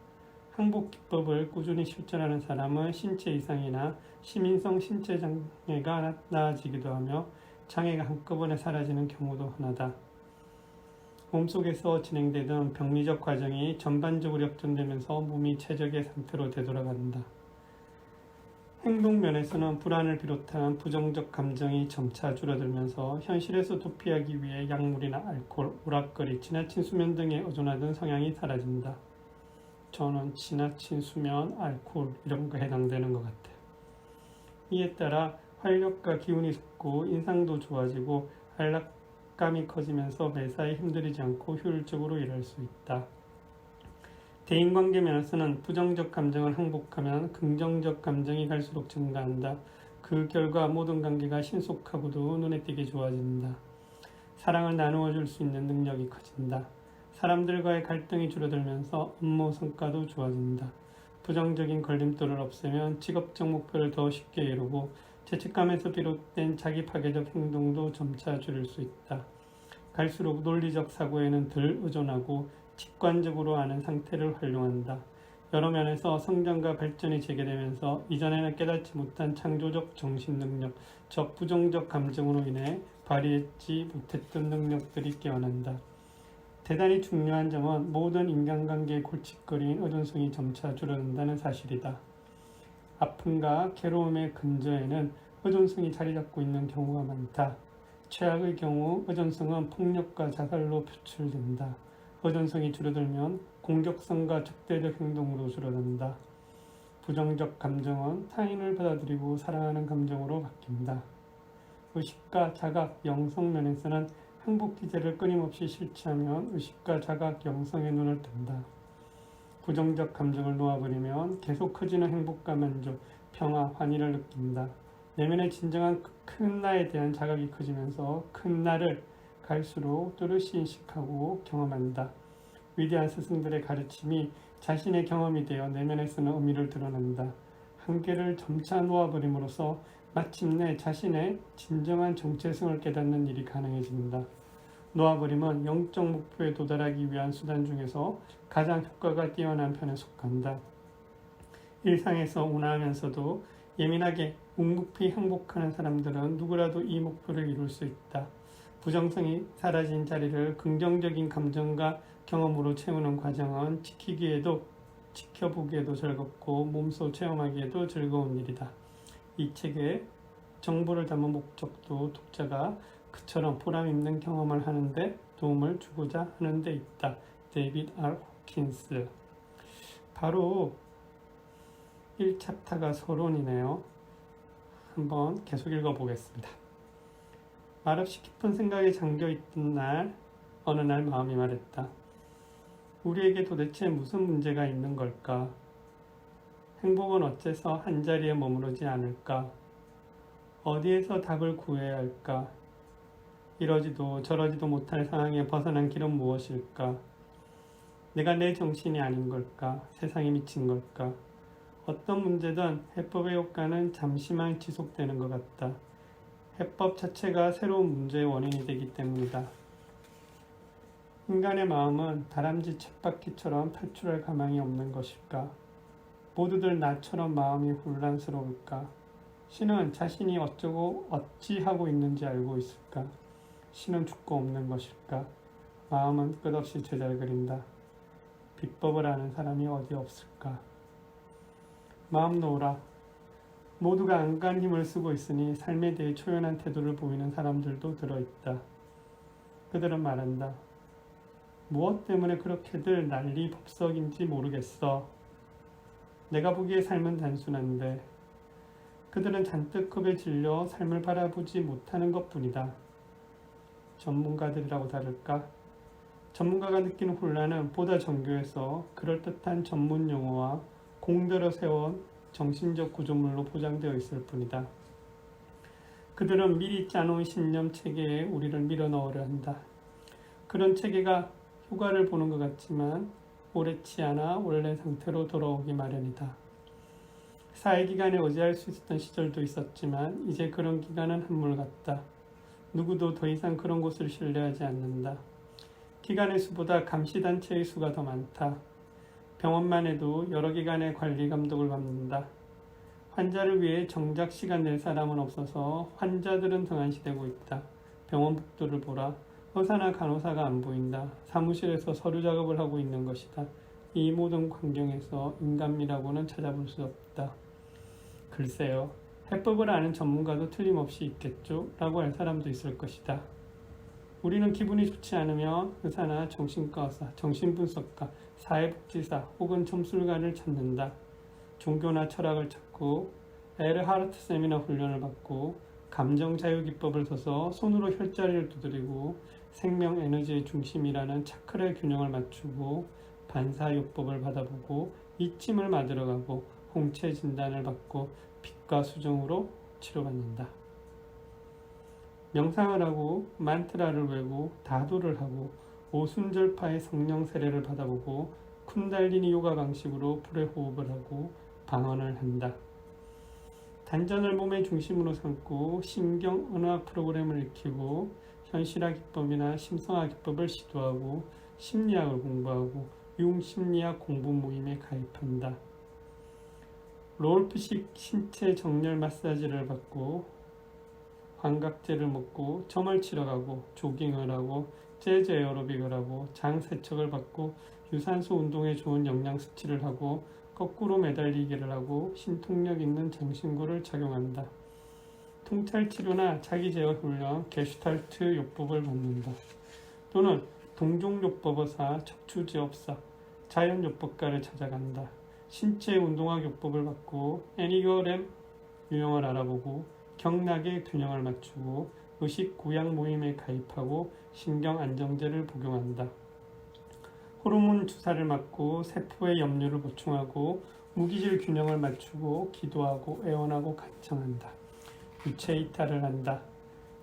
항복기법을 꾸준히 실천하는 사람은 신체 이상이나 시민성 신체 장애가 나아지기도 하며 장애가 한꺼번에 사라지는 경우도 흔하다. 몸속에서 진행되던 병리적 과정이 전반적으로 역전되면서 몸이 최적의 상태로 되돌아간다. 행동 면에서는 불안을 비롯한 부정적 감정이 점차 줄어들면서 현실에서 도피하기 위해 약물이나 알코올, 오락거리, 지나친 수면 등에 의존하던 성향이 사라진다. 저는 지나친 수면, 알코올 이런 거 해당되는 것 같아요. 이에 따라 활력과 기운이 솟고 인상도 좋아지고 안락감이 커지면서 매사에 힘들이지 않고 효율적으로 일할 수 있다. 대인관계 면에서는 부정적 감정을 항복하면 긍정적 감정이 갈수록 증가한다. 그 결과 모든 관계가 신속하고도 눈에 띄게 좋아진다. 사랑을 나누어 줄 수 있는 능력이 커진다. 사람들과의 갈등이 줄어들면서 업무 성과도 좋아진다. 부정적인 걸림돌을 없애면 직업적 목표를 더 쉽게 이루고 죄책감에서 비롯된 자기 파괴적 행동도 점차 줄일 수 있다. 갈수록 논리적 사고에는 덜 의존하고 직관적으로 아는 상태를 활용한다. 여러 면에서 성장과 발전이 재개되면서 이전에는 깨닫지 못한 창조적 정신능력, 즉 부정적 감정으로 인해 발휘하지 못했던 능력들이 깨어난다. 대단히 중요한 점은 모든 인간관계의 골칫거리인 의존성이 점차 줄어든다는 사실이다. 아픔과 괴로움의 근저에는 의존성이 자리 잡고 있는 경우가 많다. 최악의 경우 의존성은 폭력과 자살로 표출된다. 의존성이 줄어들면 공격성과 적대적 행동으로 줄어든다. 부정적 감정은 타인을 받아들이고 사랑하는 감정으로 바뀐다. 의식과 자각, 영성 면에서는 행복 기제를 끊임없이 실천하면 의식과 자각, 영성의 눈을 뜬다. 부정적 감정을 놓아버리면 계속 커지는 행복과 만족, 평화, 환희를 느낀다. 내면의 진정한 큰 나에 대한 자각이 커지면서 큰 나를 갈수록 또렷이 인식하고 경험한다. 위대한 스승들의 가르침이 자신의 경험이 되어 내면에서는 의미를 드러낸다. 한계를 점차 놓아버림으로써 마침내 자신의 진정한 정체성을 깨닫는 일이 가능해진다. 놓아버림은 영적 목표에 도달하기 위한 수단 중에서 가장 효과가 뛰어난 편에 속한다. 일상에서 온화하면서도 예민하게 묵묵히 행복하는 사람들은 누구라도 이 목표를 이룰 수 있다. 부정성이 사라진 자리를 긍정적인 감정과 경험으로 채우는 과정은 지켜보기에도 즐겁고 몸소 체험하기에도 즐거운 일이다. 이 책에 정보를 담은 목적도 독자가 그처럼 보람있는 경험을 하는데 도움을 주고자 하는 데 있다. 데이빗 R. 호킨스. 바로 1챕터가 서론이네요. 한번 계속 읽어보겠습니다. 말없이 깊은 생각에 잠겨있던 어느 날 마음이 말했다. 우리에게 도대체 무슨 문제가 있는 걸까? 행복은 어째서 한자리에 머무르지 않을까? 어디에서 답을 구해야 할까? 이러지도 저러지도 못할 상황에 벗어난 길은 무엇일까? 내가 내 정신이 아닌 걸까? 세상이 미친 걸까? 어떤 문제든 해법의 효과는 잠시만 지속되는 것 같다. 해법 자체가 새로운 문제의 원인이 되기 때문이다. 인간의 마음은 다람쥐 쳇바퀴처럼 탈출할 가망이 없는 것일까? 모두들 나처럼 마음이 혼란스러울까? 신은 자신이 어쩌고 어찌하고 있는지 알고 있을까? 신은 죽고 없는 것일까? 마음은 끝없이 제자를 그린다. 비법을 아는 사람이 어디 없을까? 마음 놓으라. 모두가 안간 힘을 쓰고 있으니 삶에 대해 초연한 태도를 보이는 사람들도 들어있다. 그들은 말한다. 무엇 때문에 그렇게들 난리 법석인지 모르겠어. 내가 보기에 삶은 단순한데 그들은 잔뜩 겁에 질려 삶을 바라보지 못하는 것뿐이다. 전문가들이라고 다를까? 전문가가 느끼는 혼란은 보다 정교해서 그럴듯한 전문 용어와 공들여 세운 정신적 구조물로 포장되어 있을 뿐이다. 그들은 미리 짜놓은 신념 체계에 우리를 밀어넣으려 한다. 그런 체계가 효과를 보는 것 같지만 오래치 않아 원래 상태로 돌아오기 마련이다. 사회기관에 의지할 수 있었던 시절도 있었지만 이제 그런 기관은 한물 같다. 누구도 더 이상 그런 곳을 신뢰하지 않는다. 기관의 수보다 감시단체의 수가 더 많다. 병원만 해도 여러 기관의 관리 감독을 받는다. 환자를 위해 정작 시간 낼 사람은 없어서 환자들은 등한시되고 있다. 병원 복도를 보라. 의사나 간호사가 안 보인다. 사무실에서 서류 작업을 하고 있는 것이다. 이 모든 광경에서 인간미라고는 찾아볼 수 없다. 글쎄요. 해법을 아는 전문가도 틀림없이 있겠죠? 라고 할 사람도 있을 것이다. 우리는 기분이 좋지 않으면 의사나 정신과 의사, 정신분석가, 사회복지사 혹은 점술가를 찾는다. 종교나 철학을 찾고 에르하르트 세미나 훈련을 받고 감정자유기법을 써서 손으로 혈자리를 두드리고 생명 에너지의 중심이라는 차크라의 균형을 맞추고 반사요법을 받아보고 이침을 맞으러 가고 홍채 진단을 받고 빛과 수정으로 치료받는다. 명상을 하고 만트라를 외고 다도를 하고 오순절파의 성령 세례를 받아보고 쿤달리니 요가 방식으로 불의 호흡을 하고 방언을 한다. 단전을 몸의 중심으로 삼고 신경언어학 프로그램을 익히고 현실학 기법이나 심성학 기법을 시도하고 심리학을 공부하고 융심리학 공부 모임에 가입한다. 롤프식 신체 정렬 마사지를 받고 광각제를 먹고 점을 치러 가고 조깅을 하고 재즈 에어로빅을 하고 장 세척을 받고 유산소 운동에 좋은 영양 섭취를 하고 거꾸로 매달리기를 하고 신통력 있는 장신구를 착용한다. 통찰 치료나 자기 제어 훈련, 게슈탈트 요법을 받는다. 또는 동종요법의사, 척추제업사, 자연요법가를 찾아간다. 신체 운동학 요법을 받고 애니거램 유형을 알아보고 경락의 균형을 맞추고 의식 구약 모임에 가입하고 신경 안정제를 복용한다. 호르몬 주사를 맞고 세포의 염료를 보충하고 무기질 균형을 맞추고 기도하고 애원하고 간청한다. 유체 이탈을 한다.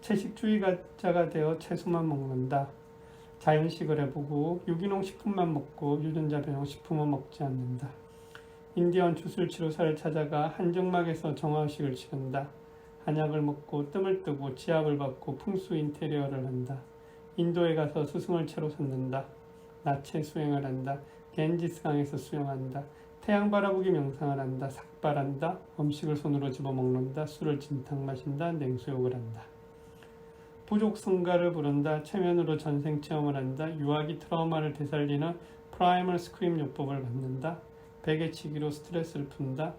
채식주의자가 되어 채소만 먹는다. 자연식을 해보고 유기농 식품만 먹고 유전자 변형 식품은 먹지 않는다. 인디언 주술치료사를 찾아가 한정막에서 정화의식을 치른다. 한약을 먹고 뜸을 뜨고 지압을 받고 풍수 인테리어를 한다. 인도에 가서 스승을 채로 삼는다. 나체 수행을 한다. 겐지스강에서 수영한다. 태양 바라보기 명상을 한다. 삭발한다. 음식을 손으로 집어먹는다. 술을 진탕 마신다. 냉수욕을 한다. 부족 성가를 부른다. 체면으로 전생 체험을 한다. 유아기 트라우마를 되살리는 프라이멀 스크림 요법을 받는다. 베개치기로 스트레스를 푼다.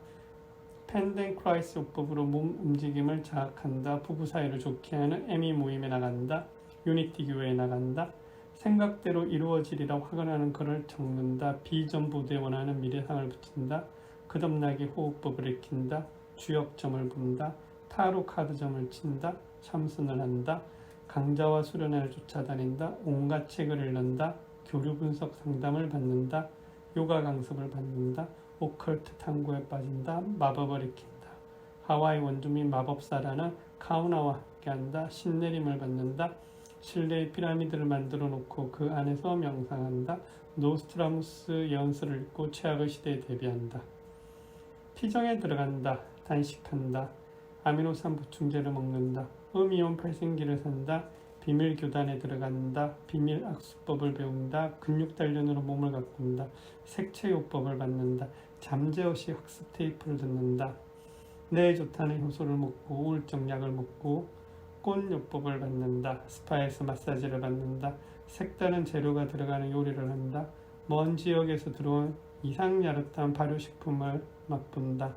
펜덴크라이스 요법으로 몸 움직임을 자학한다. 부부 사이를 좋게 하는 에미 모임에 나간다. 유니티 교회에 나간다. 생각대로 이루어지리라 화가 나는 글을 적는다. 비전보드에 원하는 미래상을 붙인다. 끝없나게 호흡법을 익힌다. 주역점을 본다. 타로 카드점을 친다. 참선을 한다. 강자와 수련회를 쫓아다닌다. 온갖 책을 읽는다. 교류 분석 상담을 받는다. 요가 강습을 받는다. 오컬트 탐구에 빠진다. 마법을 익힌다. 하와이 원주민 마법사라는 카우나와 함께한다. 신내림을 받는다. 실내에 피라미드를 만들어 놓고 그 안에서 명상한다. 노스트라무스 예언서를 읽고 최악의 시대에 대비한다. 피정에 들어간다. 단식한다. 아미노산 보충제를 먹는다. 음이온 발생기를 산다. 비밀 교단에 들어간다. 비밀 악수법을 배운다. 근육 단련으로 몸을 가꾼다. 색채요법을 받는다. 잠재의식 학습 테이프를 듣는다. 뇌에 좋다는 효소를 먹고 우울증 약을 먹고 꽃요법을 받는다. 스파에서 마사지를 받는다. 색다른 재료가 들어가는 요리를 한다. 먼 지역에서 들어온 이상 야릇한 발효식품을 맛본다.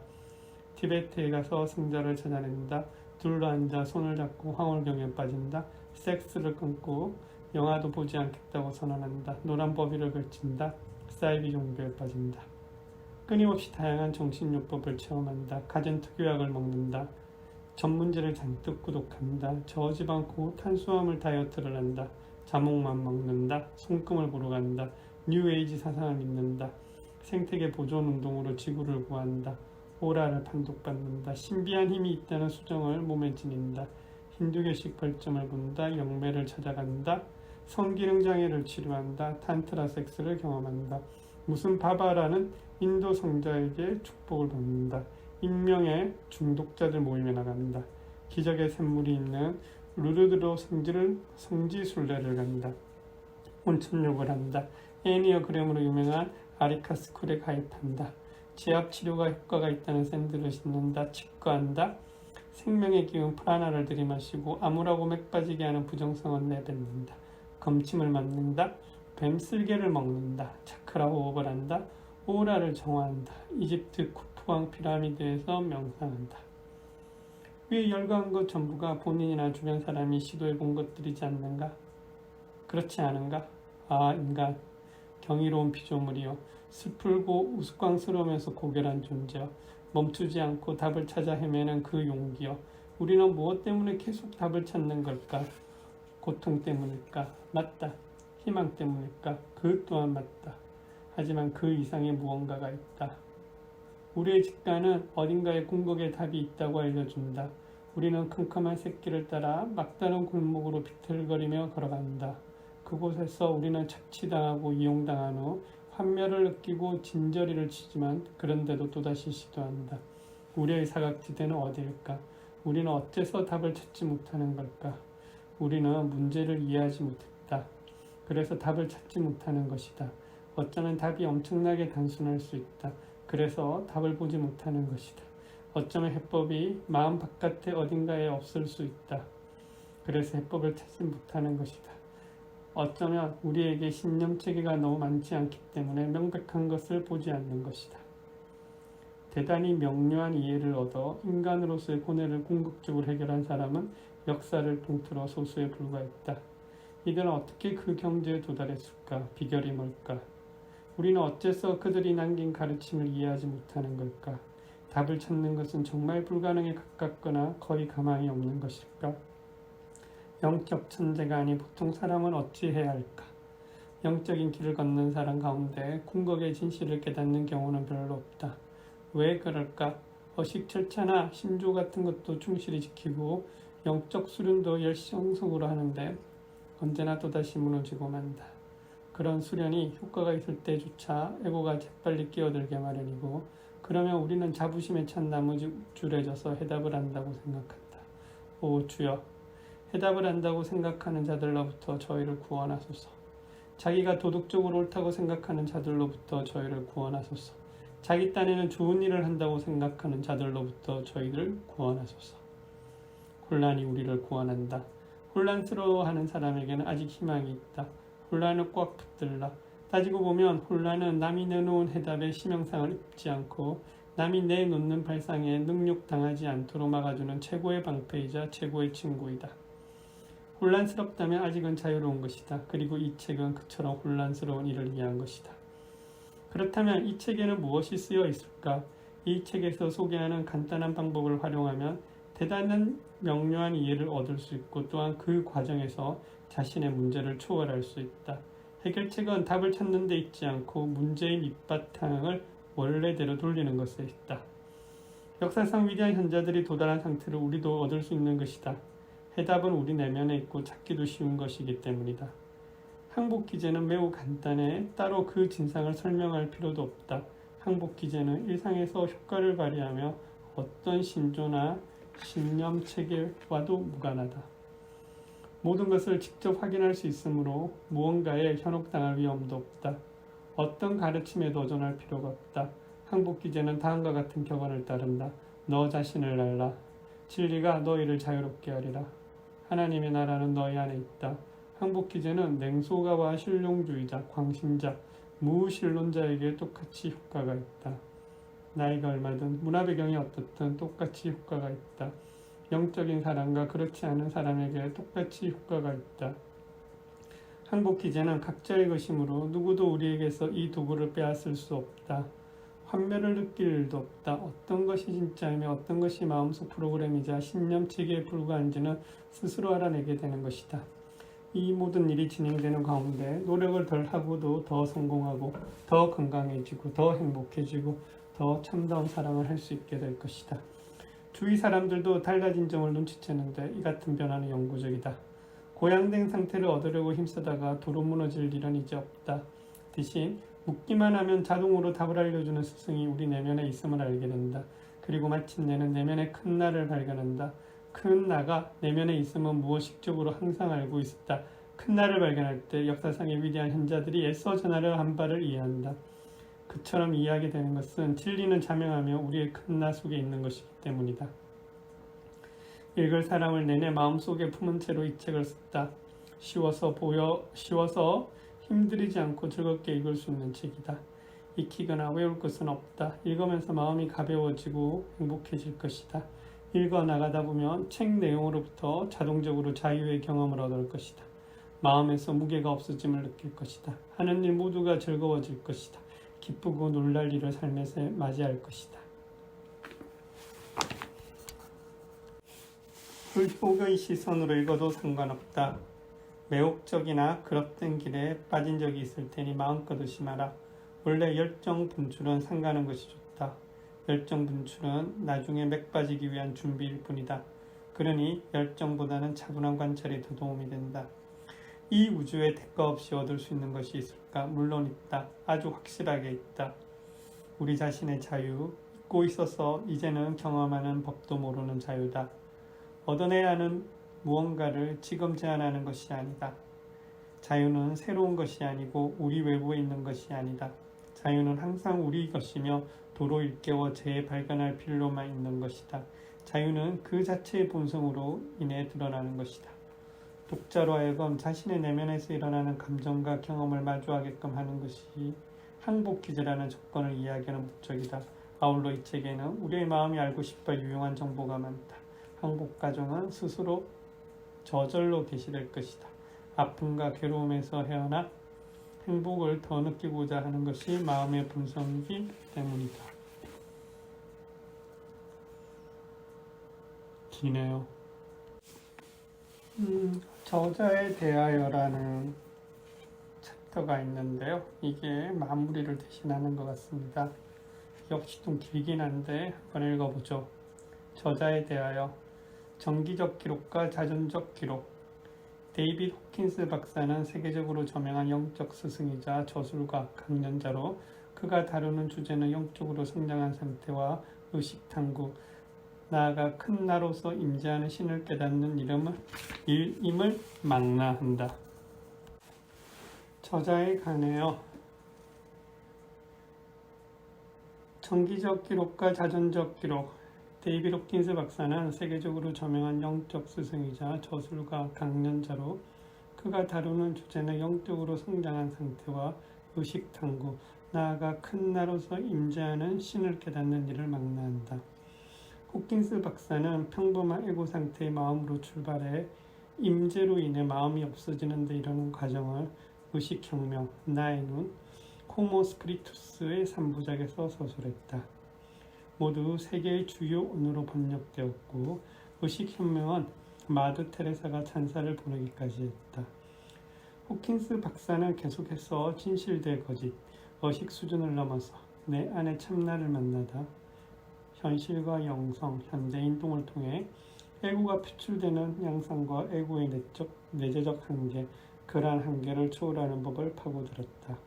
티베트에 가서 승자를 찾아낸다. 둘러앉아 손을 잡고 황홀경에 빠진다. 섹스를 끊고 영화도 보지 않겠다고 선언한다. 노란 버비를 걸친다. 사이비 종교에 빠진다. 끊임없이 다양한 정신요법을 체험한다. 가전 특유약을 먹는다. 전문제를 잔뜩 구독한다. 저지방 고탄수화물 다이어트를 한다. 자몽만 먹는다. 손금을 보러 간다. 뉴에이지 사상을 믿는다. 생태계 보존 운동으로 지구를 구한다. 오라를 판독받는다. 신비한 힘이 있다는 수정을 몸에 지닌다. 힌두교식 벌점을 본다. 영매를 찾아간다. 성기능 장애를 치료한다. 탄트라 섹스를 경험한다. 무슨 바바라는 인도 성자에게 축복을 받는다. 인명의 중독자들 모임에 나간다. 기적의 샘물이 있는 루르드로 성지 순례를 간다. 온천욕을 한다. 애니어그램으로 유명한 아리카스쿨에 가입한다. 지압 치료가 효과가 있다는 샌드를 신는다. 치과한다. 생명의 기운 프라나를 들이마시고 암울하고 맥 빠지게 하는 부정성은 내뱉는다. 검침을 맞는다. 뱀쓸개를 먹는다. 차크라 호흡을 한다. 오라를 정화한다. 이집트 쿠프왕 피라미드에서 명상한다. 위에 열거한 것 전부가 본인이나 주변 사람이 시도해 본 것들이지 않는가? 그렇지 않은가? 아, 인간, 경이로운 피조물이여, 슬프고 우스꽝스러우면서 고결한 존재여, 멈추지 않고 답을 찾아 헤매는 그 용기여, 우리는 무엇 때문에 계속 답을 찾는 걸까? 고통 때문일까? 맞다. 희망 때문일까? 그 또한 맞다. 하지만 그 이상의 무언가가 있다. 우리의 직관은 어딘가에 궁극의 답이 있다고 알려준다. 우리는 캄캄한 새끼를 따라 막다른 골목으로 비틀거리며 걸어간다. 그곳에서 우리는 착취당하고 이용당한 후 환멸을 느끼고 진저리를 치지만 그런데도 또다시 시도한다. 우리의 사각지대는 어디일까? 우리는 어째서 답을 찾지 못하는 걸까? 우리는 문제를 이해하지 못했다. 그래서 답을 찾지 못하는 것이다. 어쩌면 답이 엄청나게 단순할 수 있다. 그래서 답을 보지 못하는 것이다. 어쩌면 해법이 마음 바깥에 어딘가에 없을 수 있다. 그래서 해법을 찾지 못하는 것이다. 어쩌면 우리에게 신념체계가 너무 많지 않기 때문에 명백한 것을 보지 않는 것이다. 대단히 명료한 이해를 얻어 인간으로서의 고뇌를 궁극적으로 해결한 사람은 역사를 통틀어 소수에 불과했다. 이들은 어떻게 그 경지에 도달했을까? 비결이 뭘까? 우리는 어째서 그들이 남긴 가르침을 이해하지 못하는 걸까? 답을 찾는 것은 정말 불가능에 가깝거나 거의 가망이 없는 것일까? 영적 천재가 아닌 보통 사람은 어찌해야 할까? 영적인 길을 걷는 사람 가운데 궁극의 진실을 깨닫는 경우는 별로 없다. 왜 그럴까? 어식 절차나 신조 같은 것도 충실히 지키고 영적 수련도 열성적으로 하는데 언제나 또다시 무너지고 만다. 그런 수련이 효과가 있을 때조차 에고가 재빨리 끼어들게 마련이고, 그러면 우리는 자부심에 찬 나머지 우쭐해져서 해답을 안다고 생각한다. 오 주여, 해답을 안다고 생각하는 자들로부터 저희를 구원하소서. 자기가 도덕적으로 옳다고 생각하는 자들로부터 저희를 구원하소서. 자기 딴에는 좋은 일을 한다고 생각하는 자들로부터 저희를 구원하소서. 혼란이 우리를 구원한다. 혼란스러워하는 사람에게는 아직 희망이 있다. 혼란을 꽉 붙들라. 따지고 보면 혼란은 남이 내놓은 해답에 심형상을 입지 않고 남이 내놓는 발상에 능욕당하지 않도록 막아주는 최고의 방패이자 최고의 친구이다. 혼란스럽다면 아직은 자유로운 것이다. 그리고 이 책은 그처럼 혼란스러운 일을 위한 것이다. 그렇다면 이 책에는 무엇이 쓰여 있을까? 이 책에서 소개하는 간단한 방법을 활용하면 대단한 명료한 이해를 얻을 수 있고, 또한 그 과정에서 자신의 문제를 초월할 수 있다. 해결책은 답을 찾는 데 있지 않고 문제의 밑바탕을 원래대로 돌리는 것에 있다. 역사상 위대한 현자들이 도달한 상태를 우리도 얻을 수 있는 것이다. 해답은 우리 내면에 있고 찾기도 쉬운 것이기 때문이다. 항복 기제는 매우 간단해 따로 그 진상을 설명할 필요도 없다. 항복 기제는 일상에서 효과를 발휘하며 어떤 신조나 신념 체계와도 무관하다. 모든 것을 직접 확인할 수 있으므로 무언가에 현혹당할 위험도 없다. 어떤 가르침에 도전할 필요가 없다. 항복 기제는 다음과 같은 격언을 따른다. 너 자신을 알라. 진리가 너희를 자유롭게 하리라. 하나님의 나라는 너희 안에 있다. 항복 기제는 냉소가와 실용주의자, 광신자, 무신론자에게 똑같이 효과가 있다. 나이가 얼마든 문화 배경이 어떻든 똑같이 효과가 있다. 영적인 사람과 그렇지 않은 사람에게 똑같이 효과가 있다. 항복 기제는 각자의 것이므로 누구도 우리에게서 이 도구를 빼앗을 수 없다. 환멸을 느낄 일도 없다. 어떤 것이 진짜이며 어떤 것이 마음속 프로그램이자 신념 체계에 불과한지는 스스로 알아내게 되는 것이다. 이 모든 일이 진행되는 가운데 노력을 덜 하고도 더 성공하고 더 건강해지고 더 행복해지고 더 참다운 사랑을 할 수 있게 될 것이다. 주위 사람들도 달라진 점을 눈치채는데 이 같은 변화는 영구적이다. 고양된 상태를 얻으려고 힘쓰다가 도로 무너질 일은 이제 없다. 대신 묻기만 하면 자동으로 답을 알려주는 스승이 우리 내면에 있음을 알게 된다. 그리고 마침내는 내면의 큰 나를 발견한다. 큰 나가 내면에 있음은 무의식적으로 항상 알고 있었다. 큰 나를 발견할 때 역사상의 위대한 현자들이 애써 전하려 한 바를 이해한다. 그처럼 이해하게 되는 것은 진리는 자명하며 우리의 큰 나 속에 있는 것이기 때문이다. 읽을 사람을 내내 마음속에 품은 채로 이 책을 썼다. 쉬워서 힘들이지 않고 즐겁게 읽을 수 있는 책이다. 익히거나 외울 것은 없다. 읽으면서 마음이 가벼워지고 행복해질 것이다. 읽어 나가다 보면 책 내용으로부터 자동적으로 자유의 경험을 얻을 것이다. 마음에서 무게가 없어짐을 느낄 것이다. 하는 일 모두가 즐거워질 것이다. 기쁘고 놀랄 일을 삶에서 맞이할 것이다. 불복의 시선으로 읽어도 상관없다. 매혹적이나 그릇된 길에 빠진 적이 있을 테니 마음껏 의심하라. 원래 열정 분출은 상가는 것이 좋다. 열정 분출은 나중에 맥 빠지기 위한 준비일 뿐이다. 그러니 열정보다는 차분한 관찰이 더 도움이 된다. 이 우주에 대가 없이 얻을 수 있는 것이 있을까? 물론 있다. 아주 확실하게 있다. 우리 자신의 자유, 잊고 있어서 이제는 경험하는 법도 모르는 자유다. 얻어내야 하는 무언가를 지금 제한하는 것이 아니다. 자유는 새로운 것이 아니고 우리 외부에 있는 것이 아니다. 자유는 항상 우리 것이며 도로 일깨워 재발견할 필요만 있는 것이다. 자유는 그 자체의 본성으로 인해 드러나는 것이다. 독자로 하여금 자신의 내면에서 일어나는 감정과 경험을 마주하게끔 하는 것이 항복 기제라는 조건을 이야기하는 목적이다. 아울러 이 책에는 우리의 마음이 알고 싶어 유용한 정보가 많다. 항복 과정은 스스로 저절로 개시될 것이다. 아픔과 괴로움에서 헤어나 행복을 더 느끼고자 하는 것이 마음의 본성이기 때문이다. 기네요. 저자에 대하여라는 챕터가 있는데요. 이게 마무리를 대신하는 것 같습니다. 역시 좀 길긴 한데 한번 읽어보죠. 저자에 대하여 정기적 기록과 자전적 기록. 데이빗 호킨스 박사는 세계적으로 저명한 영적 스승이자 저술가, 강연자로 그가 다루는 주제는 영적으로 성장한 상태와 의식탐구, 나아가 큰 나로서 임재하는 신을 깨닫는 일임을 망라한다. 저자에 관해요. 정기적 기록과 자전적 기록. 데이빗 호킨스 박사는 세계적으로 저명한 영적 스승이자 저술가, 강연자로 그가 다루는 주제는 영적으로 성장한 상태와 의식탐구, 나아가 큰 나로서 임재하는 신을 깨닫는 일을 망라한다. 호킨스 박사는 평범한 에고 상태의 마음으로 출발해 임재로 인해 마음이 없어지는 데 이르는 과정을 의식혁명, 나의 눈, 호모 스피리투스의 3부작에서 서술했다. 모두 세계의 주요 언어로 번역되었고 의식혁명은 마드 테레사가 찬사를 보내기까지 했다. 호킨스 박사는 계속해서 진실 대 거짓, 의식 수준을 넘어서 내 안의 참나를 만나다 현실과 영성, 현대인동을 통해 에고가 표출되는 양상과 에고의 내재적 한계, 그러한 한계를 초월하는 법을 파고들었다.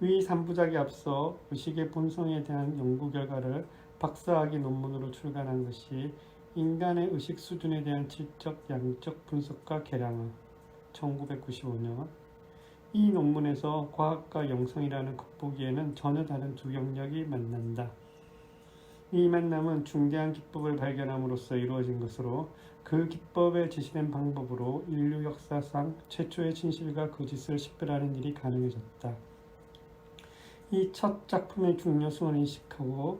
위 3부작에 앞서 의식의 본성에 대한 연구 결과를 박사학위 논문으로 출간한 것이 인간의 의식 수준에 대한 질적, 양적 분석과 계량은 1995년. 이 논문에서 과학과 영성이라는 겉보기에는 전혀 다른 두 영역이 만난다. 이 만남은 중대한 기법을 발견함으로써 이루어진 것으로 그 기법에 제시된 방법으로 인류 역사상 최초의 진실과 거짓을 식별하는 일이 가능해졌다. 이 첫 작품의 중요성을 인식하고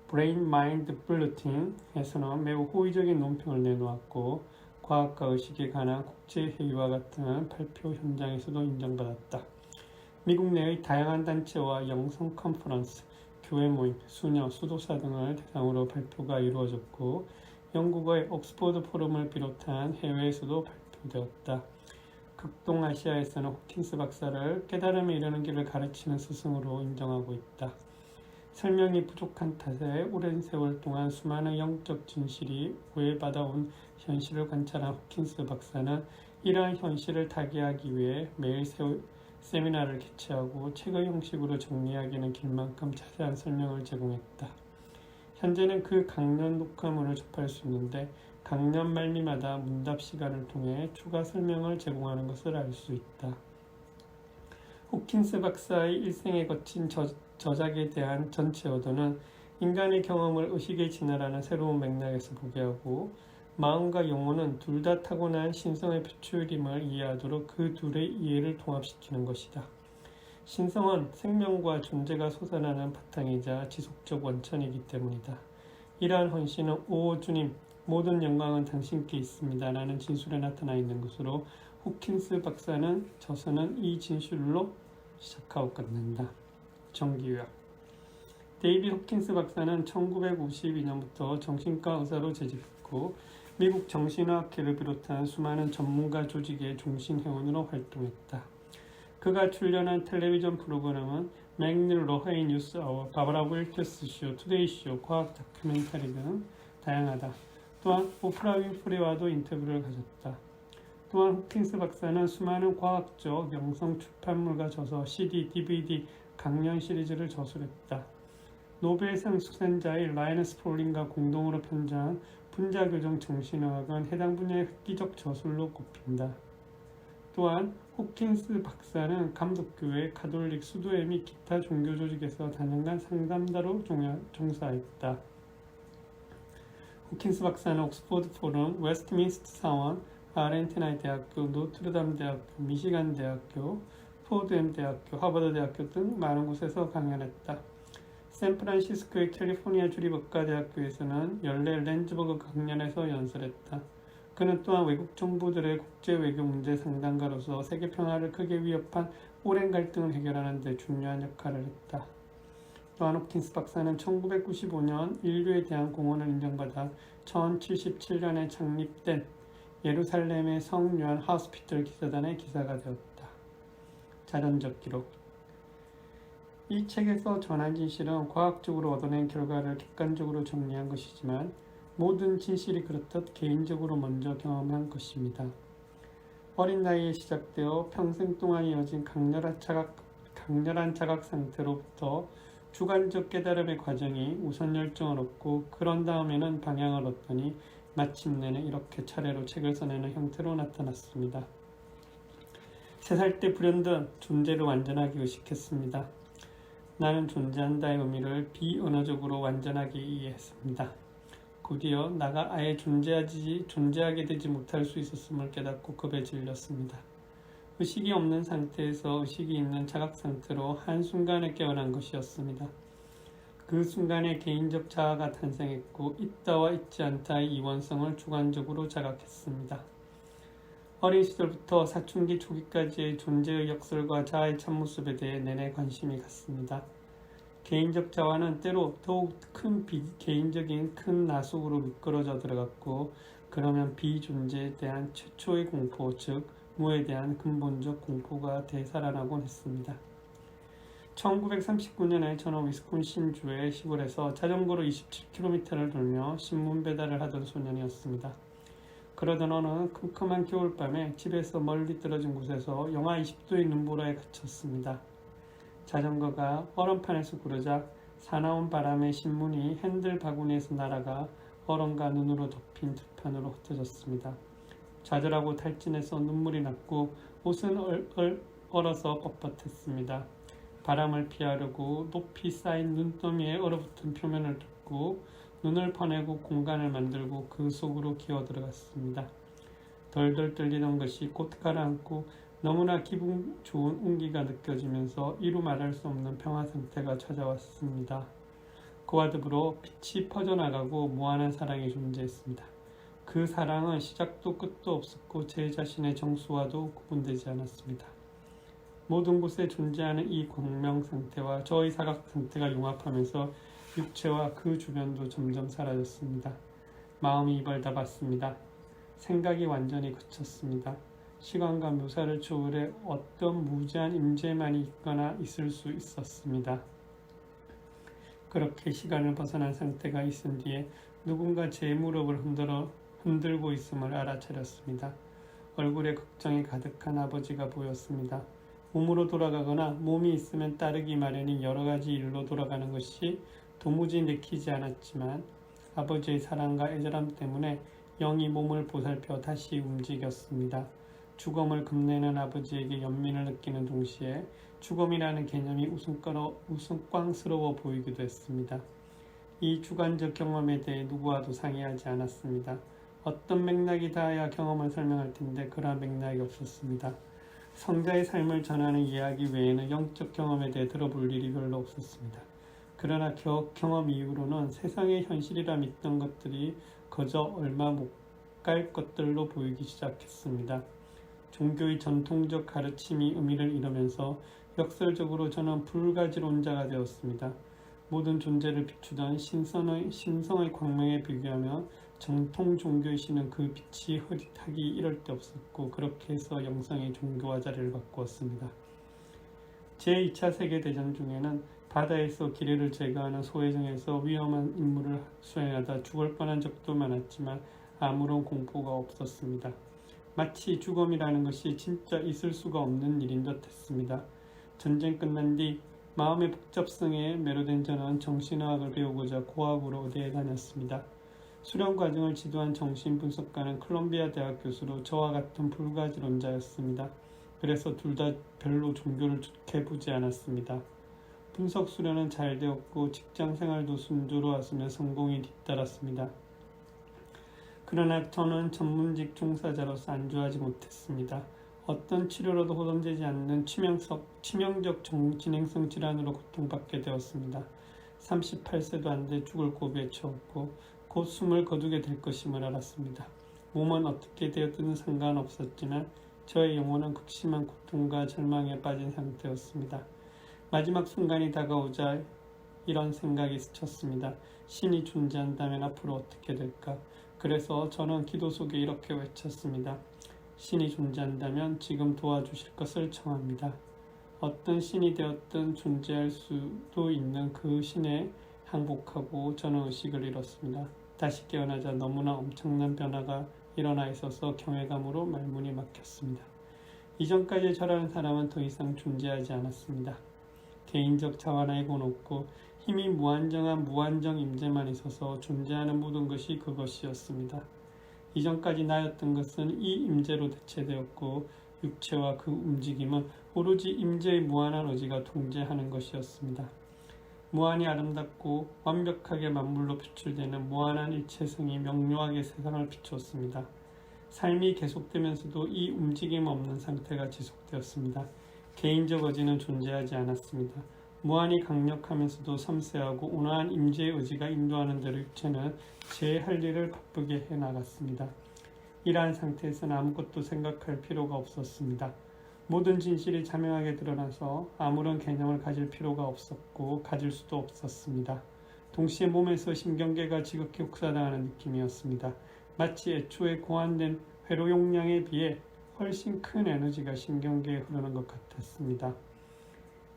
브레인 마인드 블루팅에서는 매우 호의적인 논평을 내놓았고 과학과 의식에 관한 국제회의와 같은 발표 현장에서도 인정받았다. 미국 내의 다양한 단체와 영성 컨퍼런스, 교회 모임, 수녀, 수도사 등을 대상으로 발표가 이루어졌고 영국의 옥스퍼드 포럼을 비롯한 해외에서도 발표되었다. 극동아시아에서는 호킨스 박사를 깨달음에 이르는 길을 가르치는 스승으로 인정하고 있다. 설명이 부족한 탓에 오랜 세월 동안 수많은 영적 진실이 오해받아온 현실을 관찰한 호킨스 박사는 이러한 현실을 타개하기 위해 매일 세미나를 개최하고 책의 형식으로 정리하기는 길 만큼 자세한 설명을 제공했다. 현재는 그 강연 녹화문을 접할 수 있는데 강연 말미마다 문답 시간을 통해 추가 설명을 제공하는 것을 알 수 있다. 호킨스 박사의 일생에 거친 저작에 대한 전체 어도는 인간의 경험을 의식에 진화라는 새로운 맥락에서 보게 하고 마음과 영혼은 둘 다 타고난 신성의 표출임을 이해하도록 그 둘의 이해를 통합시키는 것이다. 신성은 생명과 존재가 솟아나는 바탕이자 지속적 원천이기 때문이다. 이러한 헌신은 오 주님, 모든 영광은 당신께 있습니다 라는 진술에 나타나 있는 것으로 호킨스 박사는 저서는 이 진술로 시작하고 끝난다. 정기요약. 데이빗 호킨스 박사는 1952년부터 정신과 의사로 재직했고 미국 정신의학회를 비롯한 수많은 전문가 조직의 종신회원으로 활동했다. 그가 출연한 텔레비전 프로그램은 맥닐 로하이 뉴스 아워, 바바라 윌커스 쇼, 투데이 쇼, 과학 다큐멘터리 등 다양하다. 또한 오프라 윈프리와도 인터뷰를 가졌다. 또한 호킨스 박사는 수많은 과학적 영성 출판물과 저서, CD, DVD, 강연 시리즈를 저술했다. 노벨상 수상자의 라이너스 폴링과 공동으로 편찬한 분자교정 정신의학은 해당 분야의 획기적 저술로 꼽힌다. 또한 호킨스 박사는 감독교회, 가톨릭, 수도회 및 기타 종교 조직에서 다년간 상담자로 종사했다. 호킨스 박사는 옥스퍼드 포럼, 웨스트민스터 사원, 아르헨티나의 대학교, 노트르담 대학교, 미시간 대학교, 포드엠 대학교, 하버드 대학교 등 많은 곳에서 강연했다. 샌프란시스코의 캘리포니아 주립의과대학교에서는 연례 렌즈버그 강연에서 연설했다. 그는 또한 외국 정부들의 국제 외교 문제 상담가로서 세계 평화를 크게 위협한 오랜 갈등을 해결하는 데 중요한 역할을 했다. 요한 홉킨스 박사는 1995년 인류에 대한 공헌을 인정받아 1077년에 창립된 예루살렘의 성 요한 하우스피털 기사단의 기사가 되었다. 자전적 기록. 이 책에서 전한 진실은 과학적으로 얻어낸 결과를 객관적으로 정리한 것이지만 모든 진실이 그렇듯 개인적으로 먼저 경험한 것입니다. 어린 나이에 시작되어 평생 동안 이어진 강렬한 자각 상태로부터 주관적 깨달음의 과정이 우선 열정을 얻고 그런 다음에는 방향을 얻더니 마침내는 이렇게 차례로 책을 써내는 형태로 나타났습니다. 3살 때 불현듯 존재를 완전하게 의식했습니다. 나는 존재한다의 의미를 비언어적으로 완전하게 이해했습니다. 곧이어 나가 아예 존재하게 되지 못할 수 있었음을 깨닫고 급에 질렸습니다. 의식이 없는 상태에서 의식이 있는 자각 상태로 한순간에 깨어난 것이었습니다. 그 순간에 개인적 자아가 탄생했고 있다와 있지 않다의 이원성을 주관적으로 자각했습니다. 어린 시절부터 사춘기 초기까지의 존재의 역설과 자아의 참모습에 대해 내내 관심이 갔습니다. 개인적 자아는 때로 더욱 큰 개인적인 큰 나 속으로 미끄러져 들어갔고 그러면 비존재에 대한 최초의 공포, 즉 무에 대한 근본적 공포가 되살아나곤 했습니다. 1939년에 저는 위스콘신주의 시골에서 자전거로 27km를 돌며 신문 배달을 하던 소년이었습니다. 그러던 어느 컴컴한 겨울밤에 집에서 멀리 떨어진 곳에서 영하 20도의 눈보라에 갇혔습니다. 자전거가 얼음판에서 구르자 사나운 바람에 신문이 핸들 바구니에서 날아가 얼음과 눈으로 덮인 들판으로 흩어졌습니다. 좌절하고 탈진해서 눈물이 났고 옷은 얼어서 뻣뻣했습니다. 바람을 피하려고 높이 쌓인 눈더미에 얼어붙은 표면을 뚫고 눈을 퍼내고 공간을 만들고 그 속으로 기어 들어갔습니다. 덜덜 떨리던 것이 곧 가라앉고 너무나 기분 좋은 온기가 느껴지면서 이루 말할 수 없는 평화 상태가 찾아왔습니다. 그와 더불어 빛이 퍼져나가고 무한한 사랑이 존재했습니다. 그 사랑은 시작도 끝도 없었고 제 자신의 정수와도 구분되지 않았습니다. 모든 곳에 존재하는 이 광명 상태와 저의 사각 상태가 융합하면서 육체와 그 주변도 점점 사라졌습니다. 마음이 입을 닫았습니다. 생각이 완전히 그쳤습니다. 시간과 묘사를 초월해 어떤 무제한 임재만이 있거나 있을 수 있었습니다. 그렇게 시간을 벗어난 상태가 있은 뒤에 누군가 제 무릎을 흔들고 있음을 알아차렸습니다. 얼굴에 걱정이 가득한 아버지가 보였습니다. 몸으로 돌아가거나 몸이 있으면 따르기 마련인 여러 가지 일로 돌아가는 것이 도무지 내키지 않았지만 아버지의 사랑과 애절함 때문에 영이 몸을 보살펴 다시 움직였습니다. 죽음을 금내는 아버지에게 연민을 느끼는 동시에 죽음이라는 개념이 우스꽝스러워 보이기도 했습니다. 이 주관적 경험에 대해 누구와도 상의하지 않았습니다. 어떤 맥락이 닿아야 경험을 설명할 텐데 그러한 맥락이 없었습니다. 성자의 삶을 전하는 이야기 외에는 영적 경험에 대해 들어볼 일이 별로 없었습니다. 그러나 경험 이후로는 세상의 현실이라 믿던 것들이 그저 얼마 못 갈 것들로 보이기 시작했습니다. 종교의 전통적 가르침이 의미를 잃으면서 역설적으로 저는 불가지론자가 되었습니다. 모든 존재를 비추던 신성의 광명에 비교하며 정통 종교의 신은 그 빛이 흐릿하기 이럴 데 없었고 그렇게 해서 영성의 종교와 자리를 바꾸었습니다. 제2차 세계대전 중에는 바다에서 기뢰를 제거하는 소해정에서 위험한 임무를 수행하다 죽을 뻔한 적도 많았지만 아무런 공포가 없었습니다. 마치 죽음이라는 것이 진짜 있을 수가 없는 일인 듯 했습니다. 전쟁 끝난 뒤 마음의 복잡성에 매료된 저는 정신의학을 배우고자 고학으로 의대에 다녔습니다. 수련 과정을 지도한 정신분석가는 콜롬비아 대학 교수로 저와 같은 불가지론자였습니다. 그래서 둘 다 별로 종교를 좋게 보지 않았습니다. 분석 수련은 잘 되었고 직장 생활도 순조로웠으며 성공이 뒤따랐습니다. 그러나 저는 전문직 종사자로서 안주하지 못했습니다. 어떤 치료로도 호전되지 않는 치명적 진행성 질환으로 고통받게 되었습니다. 38세도 안 돼 죽을 고비에 처했고 곧 숨을 거두게 될 것임을 알았습니다. 몸은 어떻게 되었든 상관없었지만 저의 영혼은 극심한 고통과 절망에 빠진 상태였습니다. 마지막 순간이 다가오자 이런 생각이 스쳤습니다. 신이 존재한다면 앞으로 어떻게 될까? 그래서 저는 기도 속에 이렇게 외쳤습니다. 신이 존재한다면 지금 도와주실 것을 청합니다. 어떤 신이 되었든 존재할 수도 있는 그 신에 항복하고 저는 의식을 잃었습니다. 다시 깨어나자 너무나 엄청난 변화가 일어나 있어서 경외감으로 말문이 막혔습니다. 이전까지 저라는 사람은 더 이상 존재하지 않았습니다. 개인적 자원하고 높고 힘이 무한정한 무한정 임재만 있어서 존재하는 모든 것이 그것이었습니다. 이전까지 나였던 것은 이 임재로 대체되었고 육체와 그 움직임은 오로지 임재의 무한한 의지가 통제하는 것이었습니다. 무한히 아름답고 완벽하게 만물로 표출되는 무한한 일체성이 명료하게 세상을 비추었습니다. 삶이 계속되면서도 이 움직임 없는 상태가 지속되었습니다. 개인적 의지는 존재하지 않았습니다. 무한히 강력하면서도 섬세하고 온화한 임재의 의지가 인도하는 대로 육체는 제 할 일을 바쁘게 해나갔습니다. 이러한 상태에서는 아무것도 생각할 필요가 없었습니다. 모든 진실이 자명하게 드러나서 아무런 개념을 가질 필요가 없었고 가질 수도 없었습니다. 동시에 몸에서 신경계가 지극히 혹사당하는 느낌이었습니다. 마치 애초에 고안된 회로 용량에 비해 훨씬 큰 에너지가 신경계에 흐르는 것 같았습니다.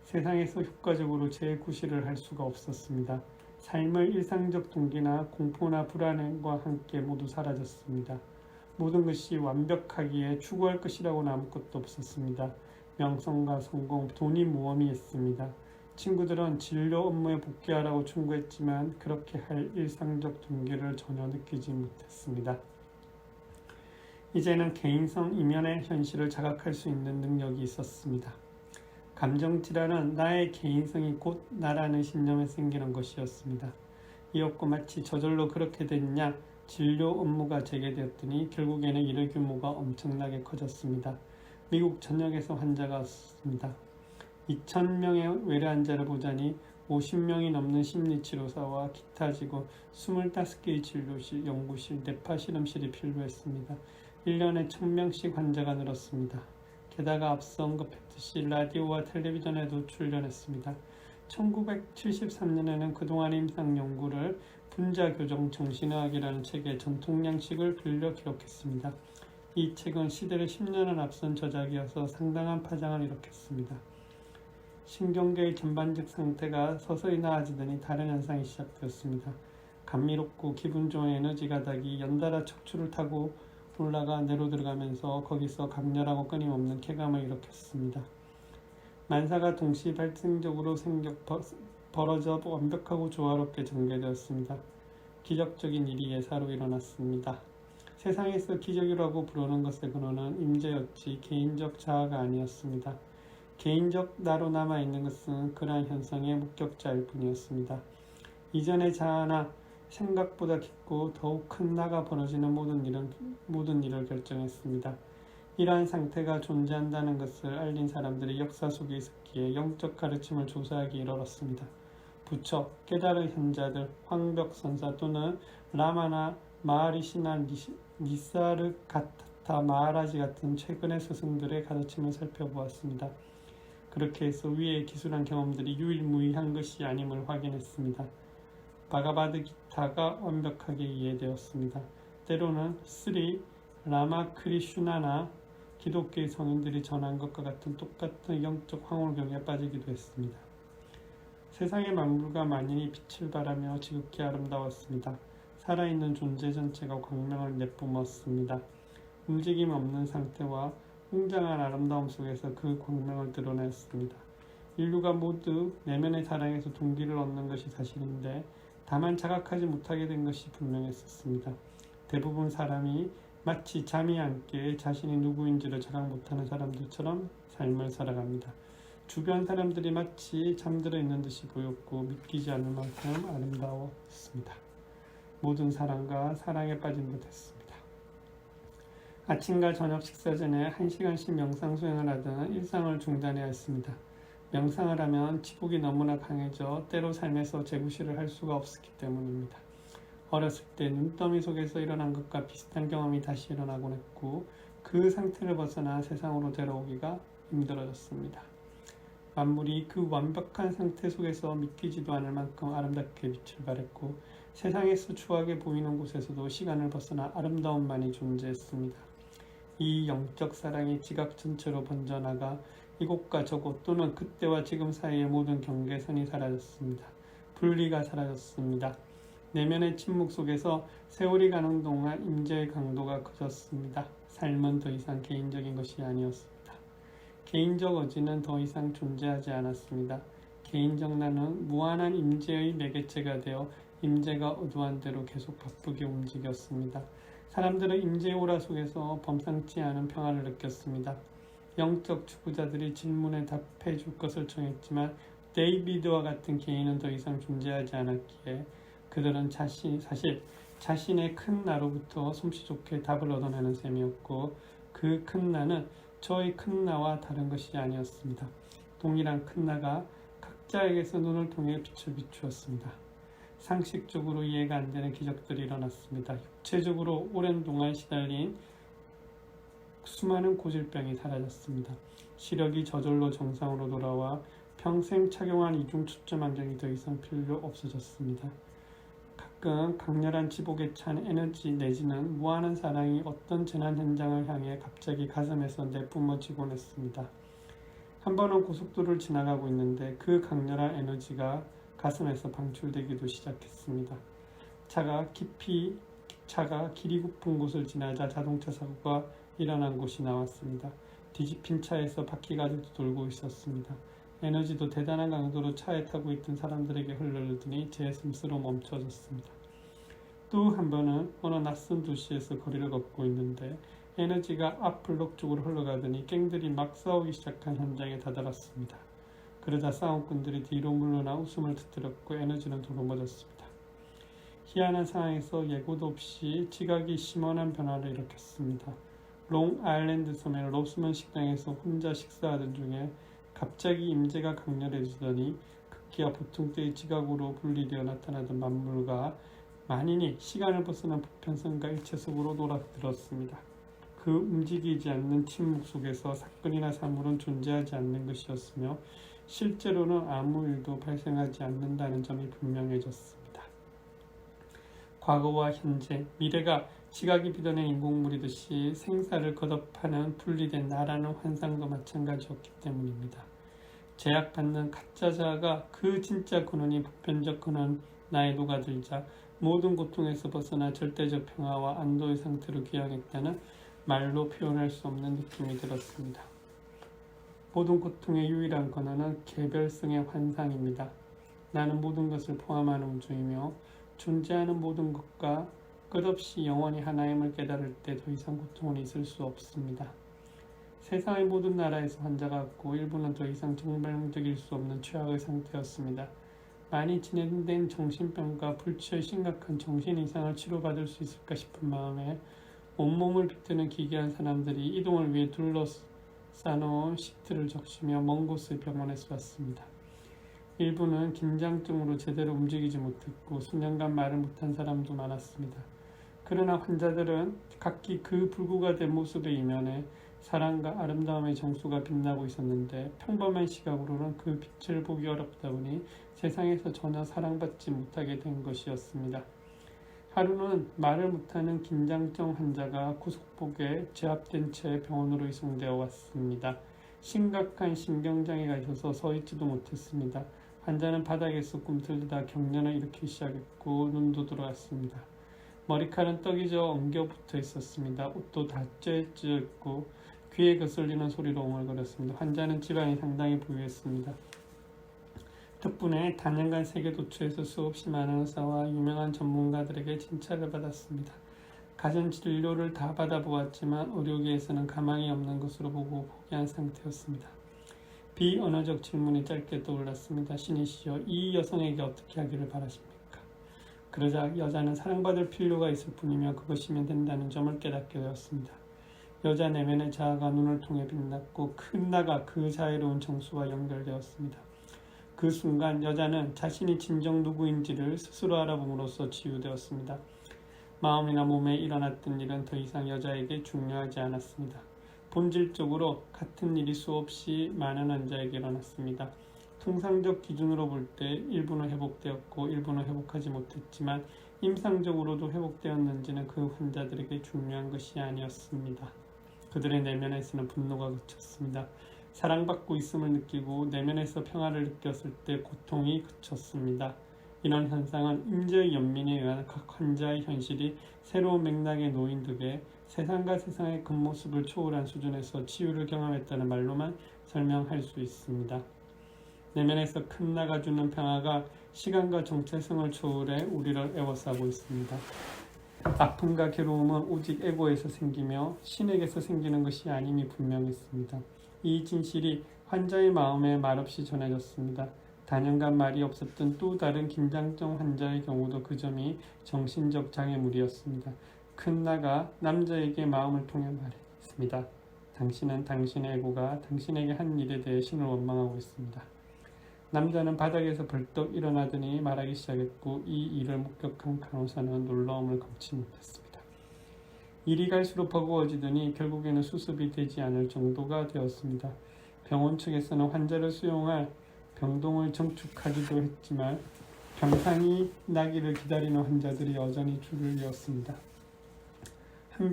세상에서 효과적으로 재구실을 할 수가 없었습니다. 삶의 일상적 동기나 공포나 불안과 함께 모두 사라졌습니다. 모든 것이 완벽하기에 추구할 것이라고는 아무것도 없었습니다. 명성과 성공, 돈이 무의미했습니다. 친구들은 진료 업무에 복귀하라고 충고했지만 그렇게 할 일상적 동기를 전혀 느끼지 못했습니다. 이제는 개인성 이면의 현실을 자각할 수 있는 능력이 있었습니다. 감정질환은 나의 개인성이 곧 나라는 신념에 생기는 것이었습니다. 이었고 마치 저절로 그렇게 됐냐 진료 업무가 재개되었더니 결국에는 일의 규모가 엄청나게 커졌습니다. 미국 전역에서 환자가 왔습니다. 2,000명의 외래 환자를 보자니 50명이 넘는 심리치료사와 기타 직원 25개의 진료실, 연구실, 뇌파 실험실이 필요했습니다. 1년에 1,000명씩 환자가 늘었습니다. 게다가 앞서 언급했듯이 라디오와 텔레비전에도 출연했습니다. 1973년에는 그동안의 임상 연구를 분자교정 정신의학이라는 책의 전통 양식을 빌려 기록했습니다. 이 책은 시대를 10년은 앞선 저작이어서 상당한 파장을 일으켰습니다. 신경계의 전반적 상태가 서서히 나아지더니 다른 현상이 시작되었습니다. 감미롭고 기분 좋은 에너지 가닥이 연달아 척추를 타고 올라가 뇌로 들어가면서 거기서 강렬하고 끊임없는 쾌감을 일으켰습니다. 만사가 동시 발생적으로 벌어져 완벽하고 조화롭게 전개되었습니다. 기적적인 일이 예사로 일어났습니다. 세상에서 기적이라고 부르는 것의 근원은 임재였지 개인적 자아가 아니었습니다. 개인적 나로 남아있는 것은 그러한 현상의 목격자일 뿐이었습니다. 이전의 자아나 생각보다 깊고 더욱 큰 나가 벌어지는 모든 일을 결정했습니다. 이러한 상태가 존재한다는 것을 알린 사람들이 역사 속에 있었기에 영적 가르침을 조사하기 이르렀습니다. 부처, 깨달은 현자들, 황벽선사 또는 라마나 마하리시나 니사르가타 마하라지 같은 최근의 스승들의 가르침을 살펴보았습니다. 그렇게 해서 위의 기술한 경험들이 유일무이한 것이 아님을 확인했습니다. 바가바드기타가 완벽하게 이해되었습니다. 때로는 스리 라마크리슈나나 기독교의 성인들이 전한 것과 같은 똑같은 영적 황홀경에 빠지기도 했습니다. 세상의 만물과 만인이 빛을 발하며 지극히 아름다웠습니다. 살아있는 존재 전체가 광명을 내뿜었습니다. 움직임 없는 상태와 웅장한 아름다움 속에서 그 광명을 드러냈습니다. 인류가 모두 내면의 사랑에서 동기를 얻는 것이 사실인데 다만 자각하지 못하게 된 것이 분명했었습니다. 대부분 사람이 마치 잠이 안 깨 자신이 누구인지를 자각 못하는 사람들처럼 삶을 살아갑니다. 주변 사람들이 마치 잠들어 있는 듯이 보였고 믿기지 않을 만큼 아름다웠습니다. 모든 사랑과 사랑에 빠진 듯 했습니다. 아침과 저녁 식사 전에 1시간씩 명상 수행을 하든 일상을 중단해야 했습니다. 명상을 하면 지복이 너무나 강해져 때로 삶에서 재구실을 할 수가 없었기 때문입니다. 어렸을 때 눈더미 속에서 일어난 것과 비슷한 경험이 다시 일어나곤 했고 그 상태를 벗어나 세상으로 데려오기가 힘들어졌습니다. 만물이 그 완벽한 상태 속에서 믿기지도 않을 만큼 아름답게 빛을 발했고 세상에서 추하게 보이는 곳에서도 시간을 벗어나 아름다움만이 존재했습니다. 이 영적 사랑이 지각 전체로 번져나가 이곳과 저곳 또는 그때와 지금 사이의 모든 경계선이 사라졌습니다. 분리가 사라졌습니다. 내면의 침묵 속에서 세월이 가는 동안 임재의 강도가 커졌습니다. 삶은 더 이상 개인적인 것이 아니었습니다. 개인적 어지는 더 이상 존재하지 않았습니다. 개인적 나는 무한한 임재의 매개체가 되어 임재가 어두한 대로 계속 바쁘게 움직였습니다. 사람들은 임재의 오라 속에서 범상치 않은 평화를 느꼈습니다. 영적 추구자들이 질문에 답해 줄 것을 청했지만 데이비드와 같은 개인은 더 이상 존재하지 않았기에 그들은 사실 자신의 큰 나로부터 솜씨 좋게 답을 얻어내는 셈이었고 그 큰 나는 저의 큰 나와 다른 것이 아니었습니다. 동일한 큰 나가 각자에게서 눈을 통해 빛을 비추었습니다. 상식적으로 이해가 안 되는 기적들이 일어났습니다. 육체적으로 오랜 동안 시달린 수많은 고질병이 사라졌습니다. 시력이 저절로 정상으로 돌아와 평생 착용한 이중 초점 안경이 더 이상 필요 없어졌습니다. 가끔 강렬한 지복에 찬 에너지 내지는 무한한 사랑이 어떤 재난 현장을 향해 갑자기 가슴에서 내뿜어지곤 했습니다. 한 번은 고속도로를 지나가고 있는데 그 강렬한 에너지가 가슴에서 방출되기도 시작했습니다. 차가 길이 고픈 곳을 지나자 자동차 사고가 일어난 곳이 나왔습니다. 뒤집힌 차에서 바퀴가 돌고 있었습니다. 에너지도 대단한 강도로 차에 타고 있던 사람들에게 흘러들더니 제 숨스로 멈춰졌습니다. 또 한 번은 어느 낯선 도시에서 거리를 걷고 있는데 에너지가 앞 블록 쪽으로 흘러가더니 갱들이 막 싸우기 시작한 현장에 다다랐습니다. 그러자 싸움꾼들이 뒤로 물러나 웃음을 터뜨렸고 에너지는 도로머졌습니다. 희한한 상황에서 예고도 없이 지각이 심원한 변화를 일으켰습니다. 롱 아일랜드 섬의 로스먼 식당에서 혼자 식사하던 중에 갑자기 임재가 강렬해지더니 급기야 보통 때의 지각으로 분리되어 나타나던 만물과 만인이 시간을 벗어난 보편성과 일체 속으로 놀아들었습니다. 그 움직이지 않는 침묵 속에서 사건이나 사물은 존재하지 않는 것이었으며 실제로는 아무 일도 발생하지 않는다는 점이 분명해졌습니다. 과거와 현재, 미래가 지각이 빚어낸 인공물이듯이 생사를 거듭하는 분리된 나라는 환상도 마찬가지였기 때문입니다. 제약받는 가짜 자아가 그 진짜 근원이 보편적 근원 나에 녹아들자 모든 고통에서 벗어나 절대적 평화와 안도의 상태로 귀향했다는 말로 표현할 수 없는 느낌이 들었습니다. 모든 고통의 유일한 근원은 개별성의 환상입니다. 나는 모든 것을 포함하는 우주이며 존재하는 모든 것과 끝없이 영원히 하나임을 깨달을 때 더 이상 고통은 있을 수 없습니다. 세상의 모든 나라에서 환자가 왔고 일부는 더 이상 정상적일 수 없는 최악의 상태였습니다. 많이 진행된 정신병과 불치의 심각한 정신 이상을 치료받을 수 있을까 싶은 마음에 온몸을 비트는 기괴한 사람들이 이동을 위해 둘러싸놓은 시트를 적시며 먼 곳의 병원에서 왔습니다. 일부는 긴장증으로 제대로 움직이지 못했고 수년간 말을 못한 사람도 많았습니다. 그러나 환자들은 각기 그 불구가 된 모습의 이면에 사랑과 아름다움의 정수가 빛나고 있었는데 평범한 시각으로는 그 빛을 보기 어렵다 보니 세상에서 전혀 사랑받지 못하게 된 것이었습니다. 하루는 말을 못하는 긴장증 환자가 구속복에 제압된 채 병원으로 이송되어 왔습니다. 심각한 신경장애가 있어서 서 있지도 못했습니다. 환자는 바닥에서 꿈틀대다 경련을 일으키기 시작했고 눈도 돌아왔습니다. 머리칼은 떡이 져 엉겨 붙어 있었습니다. 옷도 다 찢어져 있고 귀에 거슬리는 소리로 옹알거렸습니다. 환자는 지방이 상당히 부유했습니다. 덕분에 단연간 세계 도처에서 수없이 많은 의사와 유명한 전문가들에게 칭찬을 받았습니다. 가전 진료를 다 받아보았지만 의료계에서는 가망이 없는 것으로 보고 포기한 상태였습니다. 비언어적 질문이 짧게 떠올랐습니다. 신이시여, 이 여성에게 어떻게 하기를 바라십니까? 그러자 여자는 사랑받을 필요가 있을 뿐이며 그것이면 된다는 점을 깨닫게 되었습니다. 여자 내면의 자아가 눈을 통해 빛났고 큰 나가 그 자애로운 정수와 연결되었습니다. 그 순간 여자는 자신이 진정 누구인지를 스스로 알아봄으로써 치유되었습니다. 마음이나 몸에 일어났던 일은 더 이상 여자에게 중요하지 않았습니다. 본질적으로 같은 일이 수없이 많은 환자에게 일어났습니다. 통상적 기준으로 볼 때 일부는 회복되었고 일부는 회복하지 못했지만 임상적으로도 회복되었는지는 그 환자들에게 중요한 것이 아니었습니다. 그들의 내면에서는 분노가 그쳤습니다. 사랑받고 있음을 느끼고 내면에서 평화를 느꼈을 때 고통이 그쳤습니다. 이런 현상은 임재의 연민에 의한 각 환자의 현실이 새로운 맥락에 놓인 듯에 세상과 세상의 겉모습을 초월한 수준에서 치유를 경험했다는 말로만 설명할 수 있습니다. 내면에서 큰 나가 주는 평화가 시간과 정체성을 초월해 우리를 애워싸고 있습니다. 아픔과 괴로움은 오직 에고에서 생기며 신에게서 생기는 것이 아님이 분명했습니다. 이 진실이 환자의 마음에 말없이 전해졌습니다. 단연간 말이 없었던 또 다른 긴장증 환자의 경우도 그 점이 정신적 장애물이었습니다. 큰 나가 남자에게 마음을 통해 말했습니다. 당신은 당신의 에고가 당신에게 한 일에 대해 신을 원망하고 있습니다. 남자는 바닥에서 벌떡 일어나더니 말하기 시작했고 이 일을 목격한 간호사는 놀라움을 금치 못했습니다. 일이 갈수록 버거워지더니 결국에는 수습이 되지 않을 정도가 되었습니다. 병원 측에서는 환자를 수용할 병동을 정축하기도 했지만 병상이 나기를 기다리는 환자들이 여전히 줄을 이었습니다. 한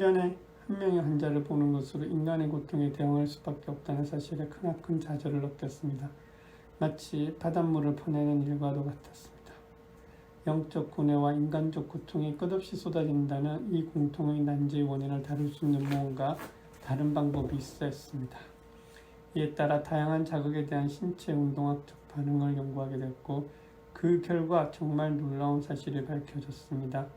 명의 환자를 보는 것으로 인간의 고통에 대응할 수밖에 없다는 사실에 크나큰 좌절을 느꼈습니다. 마치 바닷물을 퍼내는 일과도 같았습니다. 영적 고뇌와 인간적 고통이 끝없이 쏟아진다는 이 공통의 난제의 원인을 다룰 수 있는 무언가 다른 방법이 있어야 했습니다. 이에 따라 다양한 자극에 대한 신체 운동학적 반응을 연구하게 됐고 그 결과 정말 놀라운 사실이 밝혀졌습니다.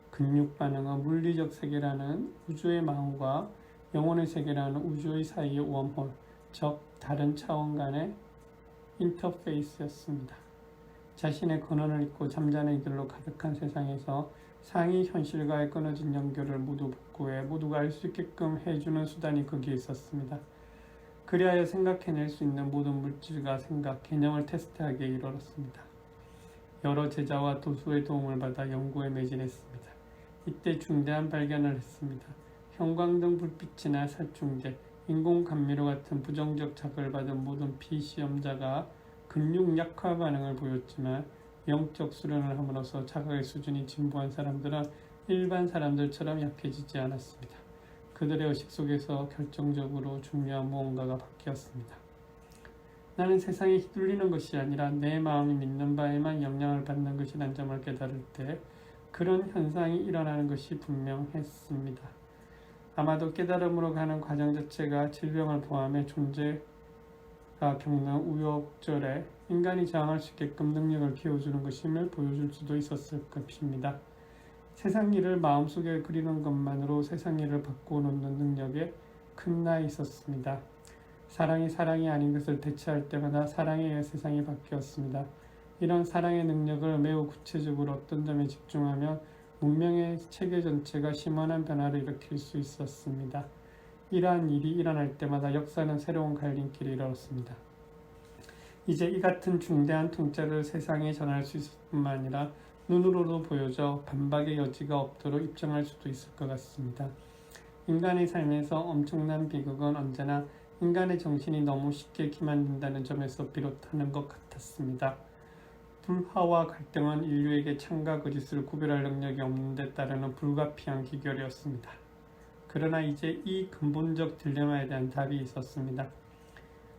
근육 반응은 물리적 세계라는 우주의 마음과 영혼의 세계라는 우주의 사이의 웜홀, 즉 다른 차원 간의 인터페이스였습니다. 자신의 근원을 잊고 잠자는 이들로 가득한 세상에서 상위 현실과의 끊어진 연결을 모두 복구해 모두가 알 수 있게끔 해주는 수단이 거기에 있었습니다. 그리하여 생각해낼 수 있는 모든 물질과 생각, 개념을 테스트하기에 이르렀습니다. 여러 제자와 도수의 도움을 받아 연구에 매진했습니다. 이때 중대한 발견을 했습니다. 형광등 불빛이나 살충제, 인공감미료 같은 부정적 자극을 받은 모든 비시험자가 근육 약화 반응을 보였지만 영적 수련을 함으로써 자극의 수준이 진보한 사람들은 일반 사람들처럼 약해지지 않았습니다. 그들의 의식 속에서 결정적으로 중요한 무언가가 바뀌었습니다. 나는 세상에 휘둘리는 것이 아니라 내 마음이 믿는 바에만 영향을 받는 것이란 점을 깨달을 때 그런 현상이 일어나는 것이 분명했습니다. 아마도 깨달음으로 가는 과정 자체가 질병을 포함해 존재가 겪는 우여곡절에 인간이 저항할 수 있게끔 능력을 키워주는 것임을 보여줄 수도 있었을 것입니다. 세상 일을 마음속에 그리는 것만으로 세상 일을 바꿔놓는 능력에 큰 나이 있었습니다. 사랑이 사랑이 아닌 것을 대체할 때마다 사랑에 의해 세상이 바뀌었습니다. 이런 사랑의 능력을 매우 구체적으로 어떤 점에 집중하면 문명의 체계 전체가 심원한 변화를 일으킬 수 있었습니다. 이러한 일이 일어날 때마다 역사는 새로운 갈림길을 이뤘습니다. 이제 이 같은 중대한 통째를 세상에 전할 수 있을 뿐만 아니라 눈으로도 보여져 반박의 여지가 없도록 입증할 수도 있을 것 같습니다. 인간의 삶에서 엄청난 비극은 언제나 인간의 정신이 너무 쉽게 기만된다는 점에서 비롯하는 것 같았습니다. 불화와 갈등은 인류에게 참과 거짓을 구별할 능력이 없는 데 따르는 불가피한 기결이었습니다. 그러나 이제 이 근본적 딜레마에 대한 답이 있었습니다.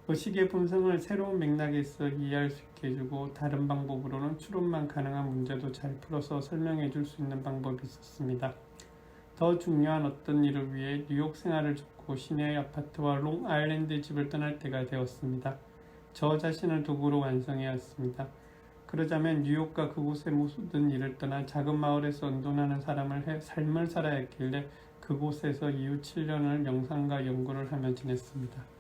의식의 본성을 새로운 맥락에서 이해할 수 있게 해주고 다른 방법으로는 추론만 가능한 문제도 잘 풀어서 설명해 줄 수 있는 방법이 있었습니다. 더 중요한 어떤 일을 위해 뉴욕 생활을 접고 시내의 아파트와 롱아일랜드 집을 떠날 때가 되었습니다. 저 자신을 도구로 완성해야 했습니다. 그러자면 뉴욕과 그곳의 모든 일을 떠나 작은 마을에서 은둔하는 삶을 살아야 했길래 그곳에서 이후 7년을 명상과 연구를 하며 지냈습니다.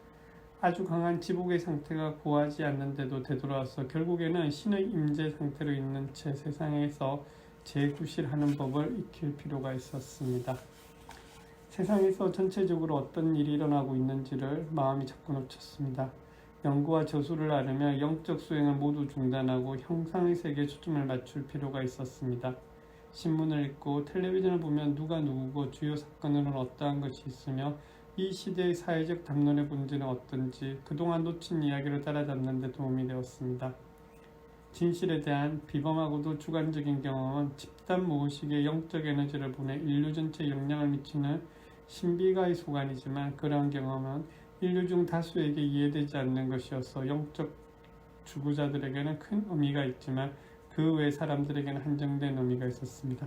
아주 강한 지복의 상태가 고하지 않는데도 되돌아와서 결국에는 신의 임재 상태로 있는 채 세상에서 재구실하는 법을 익힐 필요가 있었습니다. 세상에서 전체적으로 어떤 일이 일어나고 있는지를 마음이 자꾸 놓쳤습니다. 연구와 저술을 앓으며 영적 수행을 모두 중단하고 형상의 세계에 초점을 맞출 필요가 있었습니다. 신문을 읽고 텔레비전을 보면 누가 누구고 주요 사건으로는 어떠한 것이 있으며 이 시대의 사회적 담론의 본질은 어떤지 그동안 놓친 이야기를 따라잡는 데 도움이 되었습니다. 진실에 대한 비범하고도 주관적인 경험은 집단 무의식의 영적 에너지를 보내 인류 전체에 영향을 미치는 신비가의 소관이지만 그러한 경험은 인류 중 다수에게 이해되지 않는 것이어서 영적 주구자들에게는 큰 의미가 있지만 그 외 사람들에게는 한정된 의미가 있었습니다.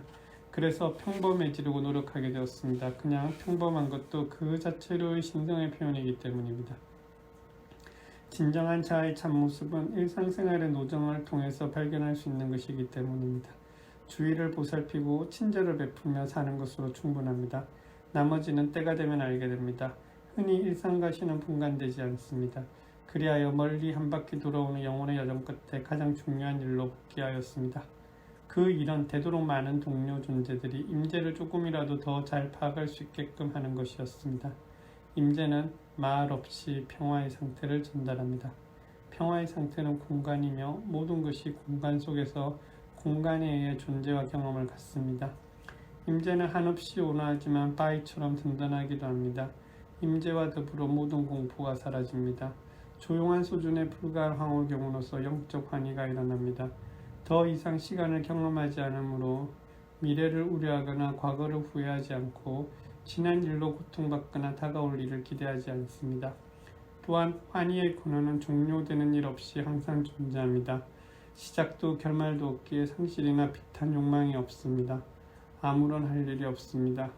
그래서 평범해지려고 노력하게 되었습니다. 그냥 평범한 것도 그 자체로의 신성의 표현이기 때문입니다. 진정한 자아의 참모습은 일상생활의 노정을 통해서 발견할 수 있는 것이기 때문입니다. 주위를 보살피고 친절을 베풀며 사는 것으로 충분합니다. 나머지는 때가 되면 알게 됩니다. 흔히 일상과시는 분간되지 않습니다. 그리하여 멀리 한 바퀴 돌아오는 영혼의 여정 끝에 가장 중요한 일로 복귀하였습니다. 그 일은 되도록 많은 동료 존재들이 임재를 조금이라도 더 잘 파악할 수 있게끔 하는 것이었습니다. 임재는 말 없이 평화의 상태를 전달합니다. 평화의 상태는 공간이며 모든 것이 공간 속에서 공간에 의해 존재와 경험을 갖습니다. 임재는 한없이 온화하지만 바위처럼 든든하기도 합니다. 임재와 더불어 모든 공포가 사라집니다. 조용한 수준에 불과한 황홀경으로서 영적 환희가 일어납니다. 더 이상 시간을 경험하지 않으므로 미래를 우려하거나 과거를 후회하지 않고 지난 일로 고통받거나 다가올 일을 기대하지 않습니다. 또한 환희의 근원은 종료되는 일 없이 항상 존재합니다. 시작도 결말도 없기에 상실이나 비탄 욕망이 없습니다. 아무런 할 일이 없습니다.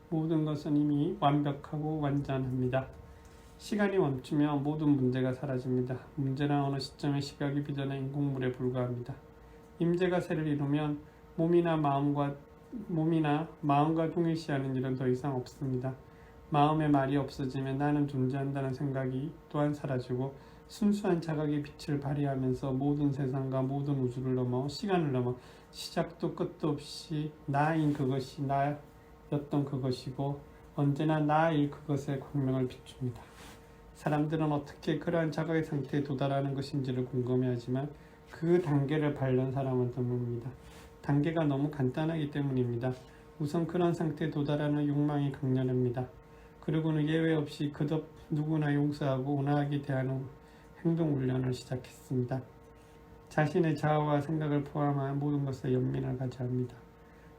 모든 것은 이미 완벽하고 완전합니다. 시간이 멈추면 모든 문제가 사라집니다. 문제는 어느 시점에 시각이 빚어낸 인공물에 불과합니다. 임재가 세를 이루면 몸이나 마음과 동일시하는 일은 더 이상 없습니다. 마음의 말이 없어지면 나는 존재한다는 생각이 또한 사라지고 순수한 자각의 빛을 발휘하면서 모든 세상과 모든 우주를 넘어 시간을 넘어 시작도 끝도 없이 나인 그것이 나였던 그것이고 언제나 나일 그것의 광명을 비춥니다. 사람들은 어떻게 그러한 자각의 상태에 도달하는 것인지를 궁금해하지만 그 단계를 밟는 사람은 드뭅니다. 단계가 너무 간단하기 때문입니다. 우선 그런 상태에 도달하는 욕망이 강렬합니다. 그리고는 예외 없이 그덕 누구나 용서하고 온화하게 대하는 행동 훈련을 시작했습니다. 자신의 자아와 생각을 포함한 모든 것에 연민을 가져야 합니다.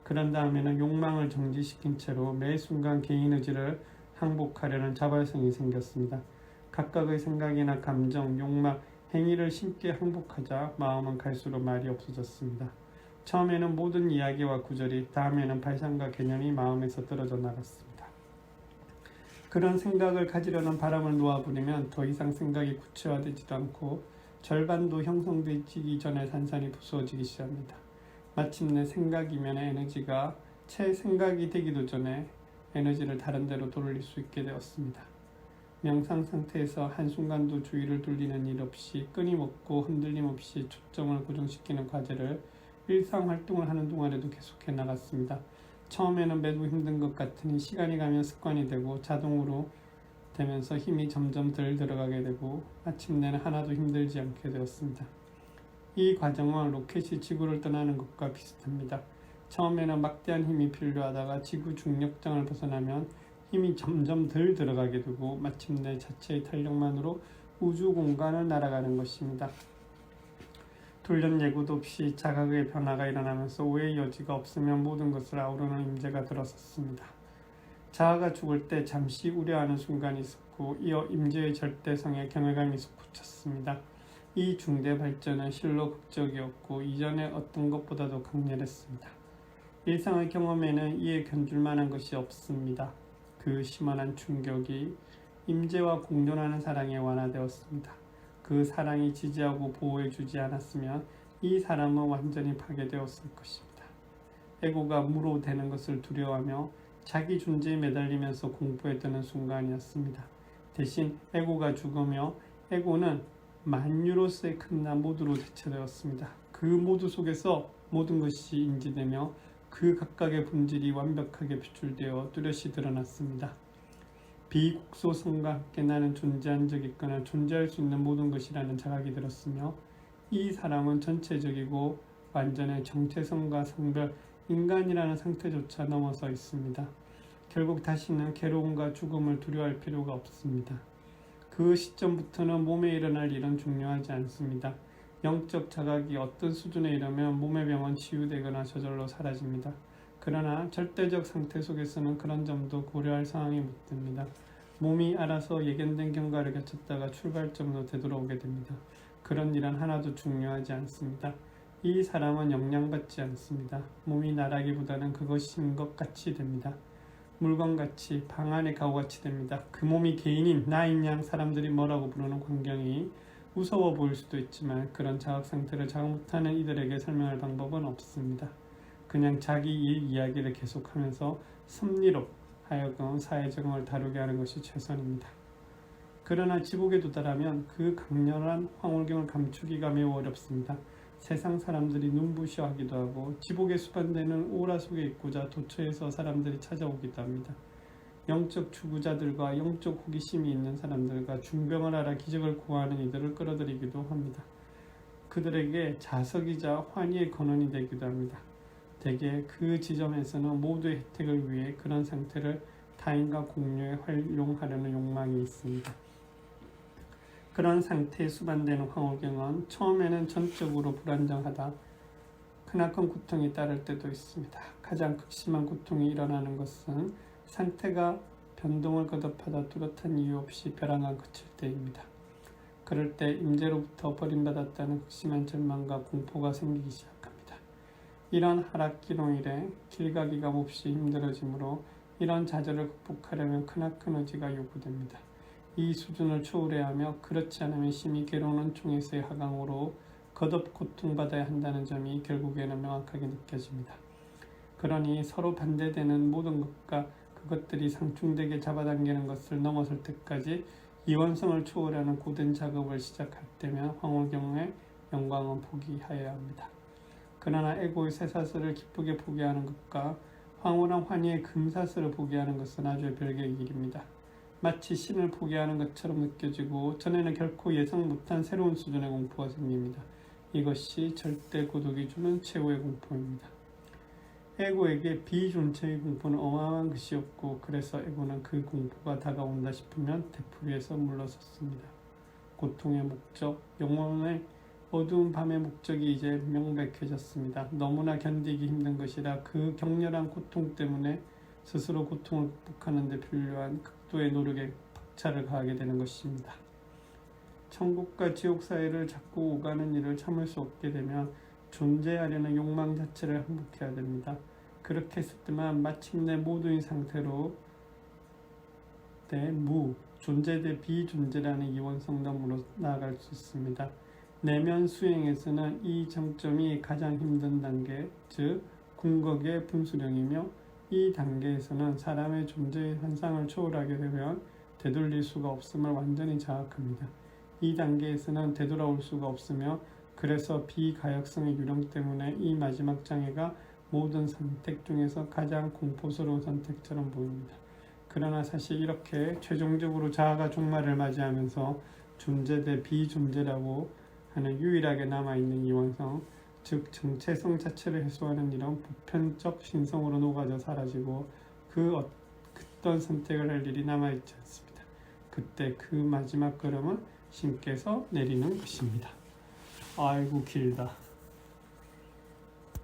그런 다음에는 욕망을 정지시킨 채로 매 순간 개인 의지를 항복하려는 자발성이 생겼습니다. 각각의 생각이나 감정, 욕망, 행위를 심게 항복하자 마음은 갈수록 말이 없어졌습니다. 처음에는 모든 이야기와 구절이, 다음에는 발상과 개념이 마음에서 떨어져 나갔습니다. 그런 생각을 가지려는 바람을 놓아버리면 더 이상 생각이 구체화되지도 않고 절반도 형성되기 전에 산산이 부수어지기 시작합니다. 마침내 생각이면의 에너지가 채 생각이 되기도 전에 에너지를 다른 데로 돌릴 수 있게 되었습니다. 명상 상태에서 한순간도 주의를 돌리는 일 없이 끊임없고 흔들림 없이 초점을 고정시키는 과제를 일상활동을 하는 동안에도 계속해 나갔습니다. 처음에는 매우 힘든 것 같으니 시간이 가면 습관이 되고 자동으로 되면서 힘이 점점 덜 들어가게 되고 마침내는 하나도 힘들지 않게 되었습니다. 이 과정은 로켓이 지구를 떠나는 것과 비슷합니다. 처음에는 막대한 힘이 필요하다가 지구 중력장을 벗어나면 힘이 점점 덜 들어가게 되고 마침내 자체의 탄력만으로 우주 공간을 날아가는 것입니다. 돌연 예고도 없이 자각의 변화가 일어나면서 오해의 여지가 없으면 모든 것을 아우르는 임재가 들어섰습니다. 자아가 죽을 때 잠시 우려하는 순간이 있었고 이어 임재의 절대성에 경외감이 솟구쳤습니다. 이 중대 발전은 실로 극적이었고 이전의 어떤 것보다도 강렬했습니다. 일상의 경험에는 이에 견줄 만한 것이 없습니다. 그 심원한 충격이 임재와 공존하는 사랑에 완화되었습니다. 그 사랑이 지지하고 보호해주지 않았으면 이 사람은 완전히 파괴되었을 것입니다. 에고가 무로 되는 것을 두려워하며 자기 존재에 매달리면서 공포에 드는 순간이었습니다. 대신 에고가 죽으며 에고는 만유로서의 큰 나 모두로 대체되었습니다. 그 모두 속에서 모든 것이 인지되며 그 각각의 본질이 완벽하게 표출되어 뚜렷이 드러났습니다. 비국소성과 함께 나는 존재한 적이 있거나 존재할 수 있는 모든 것이라는 자각이 들었으며 이 사람은 전체적이고 완전의 정체성과 성별, 인간이라는 상태조차 넘어서 있습니다. 결국 다시는 괴로움과 죽음을 두려워할 필요가 없습니다. 그 시점부터는 몸에 일어날 일은 중요하지 않습니다. 영적 자각이 어떤 수준에 이르면 몸의 병은 치유되거나 저절로 사라집니다. 그러나 절대적 상태 속에서는 그런 점도 고려할 상황이 못 됩니다. 몸이 알아서 예견된 경과를 거쳤다가 출발점으로 되돌아오게 됩니다. 그런 일은 하나도 중요하지 않습니다. 이 사람은 영향받지 않습니다. 몸이 나라기보다는 그것인 것 같이 됩니다. 물건같이 방 안의 가구같이 됩니다. 그 몸이 개인인 나인 양 사람들이 뭐라고 부르는 광경이 무서워 보일 수도 있지만 그런 자각 상태를 자각 못하는 이들에게 설명할 방법은 없습니다. 그냥 자기 일 이야기를 계속하면서 섭리로 하여금 사회적응을 다루게 하는 것이 최선입니다. 그러나 지복에 도달하면 그 강렬한 황홀경을 감추기가 매우 어렵습니다. 세상 사람들이 눈부셔하기도 하고 지복에 수반되는 오라 속에 있고자 도처에서 사람들이 찾아오기도 합니다. 영적 추구자들과 영적 호기심이 있는 사람들과 중병을 알아 기적을 구하는 이들을 끌어들이기도 합니다. 그들에게 자석이자 환희의 근원이 되기도 합니다. 대개 그 지점에서는 모두의 혜택을 위해 그런 상태를 타인과 공유에 활용하려는 욕망이 있습니다. 그런 상태에 수반되는 황홀경은 처음에는 전적으로 불안정하다 크나큰 고통이 따를 때도 있습니다. 가장 극심한 고통이 일어나는 것은 상태가 변동을 거듭하다 뚜렷한 이유 없이 벼랑간 그칠 때입니다. 그럴 때 임재로부터 버림받았다는 극심한 절망과 공포가 생기기 시작합니다. 이런 하락기로 인해 길가기가 몹시 힘들어지므로 이런 좌절을 극복하려면 크나큰 의지가 요구됩니다. 이 수준을 초월해야 하며 그렇지 않으면 심히 괴로운 원총에서의 하강으로 거듭 고통받아야 한다는 점이 결국에는 명확하게 느껴집니다. 그러니 서로 반대되는 모든 것과 그것들이 상충되게 잡아당기는 것을 넘어설 때까지 이원성을 초월하는 고된 작업을 시작할 때면 황홀경의 영광은 포기하여야 합니다. 그러나 에고의 쇠사슬을 기쁘게 포기하는 것과 황홀한 환희의 금사슬을 포기하는 것은 아주 별개의 일입니다. 마치 신을 포기하는 것처럼 느껴지고 전에는 결코 예상 못한 새로운 수준의 공포가 생깁니다. 이것이 절대 고독이 주는 최고의 공포입니다. 에고에게 비존체의 공포는 어마어마한 것이었고 그래서 에고는 그 공포가 다가온다 싶으면 되풀이해서 물러섰습니다. 고통의 목적, 영혼의 어두운 밤의 목적이 이제 명백해졌습니다. 너무나 견디기 힘든 것이라 그 격렬한 고통 때문에 스스로 고통을 극복하는 데 필요한 극도의 노력에 박차를 가하게 되는 것입니다. 천국과 지옥 사이를 자꾸 오가는 일을 참을 수 없게 되면 존재하려는 욕망 자체를 항복해야 됩니다. 그렇게 했을 때만 마침내 모두인 상태로 무, 존재 대 비존재라는 이원성담으로 나아갈 수 있습니다. 내면 수행에서는 이 정점이 가장 힘든 단계, 즉 궁극의 분수령이며 이 단계에서는 사람의 존재의 현상을 초월하게 되면 되돌릴 수가 없음을 완전히 자각합니다. 이 단계에서는 되돌아올 수가 없으며 그래서 비가역성의 유령 때문에 이 마지막 장애가 모든 선택 중에서 가장 공포스러운 선택처럼 보입니다. 그러나 사실 이렇게 최종적으로 자아가 종말을 맞이하면서 존재 대 비존재라고 하는 유일하게 남아있는 이원성, 즉 정체성 자체를 해소하는 이런 보편적 신성으로 녹아져 사라지고 어떤 선택을 할 일이 남아있지 않습니다. 그때 그 마지막 걸음은 신께서 내리는 것입니다. 아이고 길다.